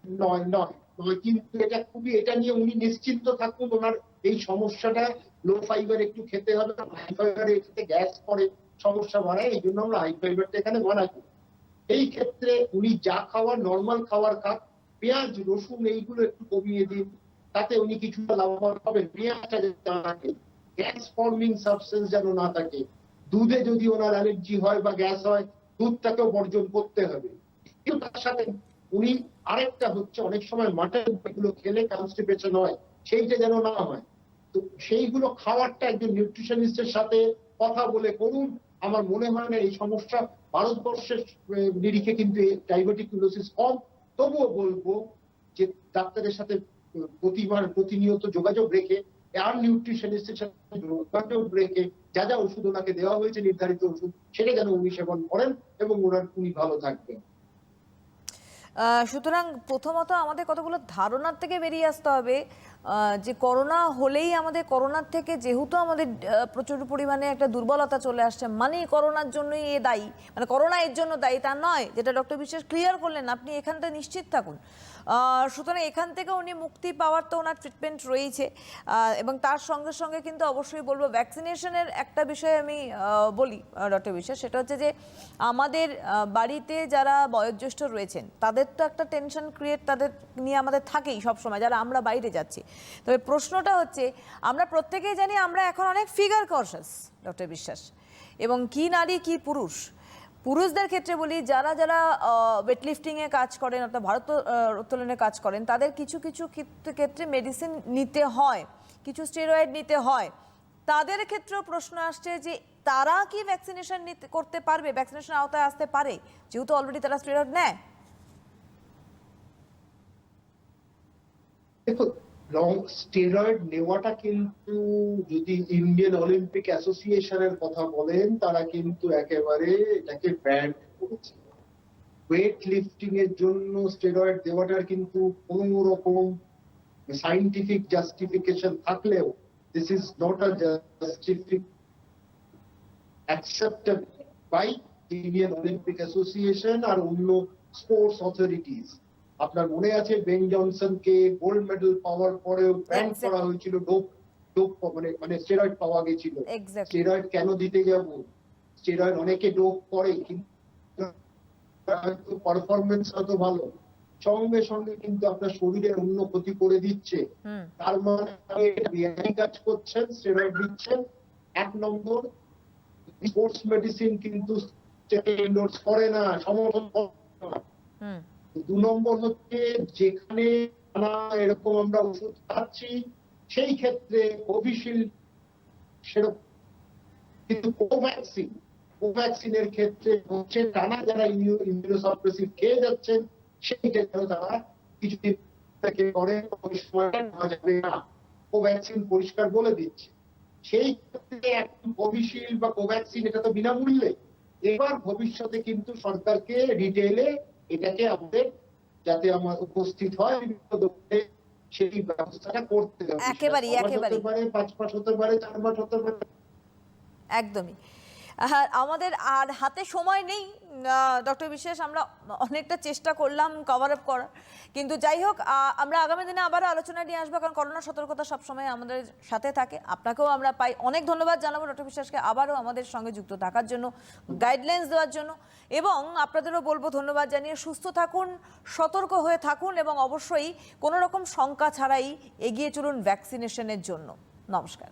নয় নয় নয়, কিন্তু এটা খুবই, এটা নিয়ে উনি নিশ্চিন্ত থাকুন। ওনার এই সমস্যাটা লো ফাইবার একটু খেতে হবে, হাই ফাইবার খেতে গ্যাস করে সমস্যা বাড়ায়, এই জন্য আমরা হাই ফাইবারটা এখানে মানা করি। এই ক্ষেত্রে উনি যা খাওয়ার নর্মাল খাওয়ার খান, পেঁয়াজ রসুন এইগুলো একটু কমিয়ে দিন, তাতে উনি কিছুটা লাভবান হবেন। পেঁয়াজটা যেন না থাকে, গ্যাস ফর্মিং সাবস্টেন্স যেন না থাকে। দুধে যদি ওনার অ্যালার্জি হয় বা গ্যাস হয়, দুধটাকেও বর্জন করতে হবে। কিন্তু তার সাথে উনি আরেকটা হচ্ছে, অনেক সময় মাটন এগুলো খেলে কনস্টিপেশন হয়, সেইটা যেন না হয়। তো সেইগুলো খাওয়ারটা একজন নিউট্রিশনিস্টের সাথে কথা বলে করুন। আমার মনে হয় না এই সমস্যা ভারতবর্ষের নিরিখে কিন্তু ডায়াবেটিকুলোসিস কম। তবুও বলবো যে ডাক্তারের সাথে প্রতিনিয়ত যোগাযোগ রেখে, আর নিউট্রিশনিস্টের সাথে যোগাযোগ রেখে যা যা ওষুধ ওনাকে দেওয়া হয়েছে, নির্ধারিত ওষুধ, সেটা যেন উনি সেবন করেন এবং উনি ভালো থাকবেন। সুতরাং প্রথমত আমাদের কতগুলো ধারণার থেকে বেরিয়ে আসতে হবে যে করোনা হলেই আমাদের, করোনার থেকে যেহেতু আমাদের প্রচুর পরিমাণে একটা দুর্বলতা চলে আসছে, মানে করোনার জন্যই এ দায়ী, মানে করোনা এর জন্য দায়ী তা নয়, যেটা ডক্টর বিশ্বাস ক্লিয়ার করলেন, আপনি এখানটা নিশ্চিত থাকুন। সুতরাং এখান থেকে উনি মুক্তি পাওয়ার তো ওনার ট্রিটমেন্ট রয়েছে, এবং তার সঙ্গে সঙ্গে কিন্তু অবশ্যই বলবো ভ্যাকসিনেশনের একটা বিষয় আমি বলি ডক্টর বিশ্বাস, সেটা হচ্ছে যে আমাদের বাড়িতে যারা বয়োজ্যেষ্ঠ রয়েছেন তাদের তো একটা টেনশন ক্রিয়েট তাদের নিয়ে আমাদের থাকেই সবসময়, যারা আমরা বাইরে যাচ্ছি। তবে প্রশ্নটা হচ্ছে, আমরা প্রত্যেকেই জানি আমরা এখন অনেক ফিগার কনশাস ডক্টর বিশ্বাস, এবং কি নারী কি পুরুষ। পুরুষদের ক্ষেত্রে বলি, যারা যারা ওয়েটলিফটিংয়ে কাজ করেন অর্থাৎ ভারোত্তোলনে কাজ করেন, তাদের কিছু কিছু ক্ষেত্রে মেডিসিন নিতে হয়, কিছু স্টেরয়েড নিতে হয়। তাদের ক্ষেত্রেও প্রশ্ন আসছে যে তারা কি ভ্যাকসিনেশন করতে পারবে, ভ্যাকসিনেশন আওতায় আসতে পারে, যেহেতু অলরেডি তারা স্টেরয়েড নেয়? দেখো, লং স্টেরয়েড নেওয়াটা কিন্তু, যদি ইন্ডিয়ান অলিম্পিক অ্যাসোসিয়েশনের কথা বলেন, তারা কিন্তু একেবারে এটাকে ব্যান করেছে। ওয়েট লিফটিং এর জন্য স্টেরয়েড দেওয়াটার কিন্তু কোনো রকম সাইন্টিফিক জাস্টিফিকেশন থাকলেও, this is not a justified accepted by Indian Olympic Association আর অন্য স্পোর্টস অথরিটিজ। আপনার মনে আছে বেন জনসনকে গোল্ড মেডেল পাওয়ার পরেও ব্যান করা হয়েছিল, ডোপ মানে স্টেরয়েড পাওয়া গেছিল। স্টেরয়েড কেন দিতে যাব? স্টেরয়েড অনেকে ডোপ করে, কিন্তু পারফরমেন্স হয়তো ভালো, সঙ্গে সঙ্গে কিন্তু আপনার শরীরের অন্য ক্ষতি করে দিচ্ছে। তার মানে বেআইনি কাজ করছেন, স্টেরয়েড দিচ্ছেন। 1 নম্বর, স্পোর্টস মেডিসিন কিন্তু এন্ডোর্স করে না, সমর্থন করে না। 2 নম্বর হচ্ছে, যেখানে এরকম আমরা ওষুধ খাচ্ছি, সেই ক্ষেত্রে কোভিশিল্ড সেরকম, কিন্তু কোভ্যাক্সিনের ক্ষেত্রে হচ্ছে টানা যারা ইমিউনোসাপ্রেসিভ খেয়ে যাচ্ছেন, সেইটা যেন তারা কিছুদিন থেকে করেন, ওই সময় নেওয়া যাবে না। কোভ্যাক্সিন পরিষ্কার বলে দিচ্ছে। সেই ক্ষেত্রে এখন কোভিশিল্ড বা কোভ্যাক্সিন এটা তো বিনামূল্যে। এবার ভবিষ্যতে কিন্তু সরকারকে রিটেইলে এটাকে আমাদের যাতে আমার উপস্থিত হয় বিভিন্ন দোকানে, সেই ব্যবস্থাটা করতে হবে। একেবারেই 5 মাস হতে পারে, 4 মাস হতে পারে। একদমই। আমাদের আর হাতে সময় নেই ডক্টর বিশ্বাস, আমরা অনেকটা চেষ্টা করলাম কভার আপ করার, কিন্তু যাই হোক আমরা আগামী দিনে আবারও আলোচনা নিয়ে আসবো, কারণ করোনা সতর্কতা সবসময় আমাদের সাথে থাকে। আপনাকেও আমরা পাই, অনেক ধন্যবাদ জানাবো ডক্টর বিশ্বাসকে আবারও আমাদের সঙ্গে যুক্ত থাকার জন্য, গাইডলাইন্স দেওয়ার জন্য, এবং আপনাদেরও বলবো ধন্যবাদ জানিয়ে সুস্থ থাকুন, সতর্ক হয়ে থাকুন এবং অবশ্যই কোনো রকম শঙ্কা ছাড়াই এগিয়ে চলুন ভ্যাকসিনেশনের জন্য। নমস্কার।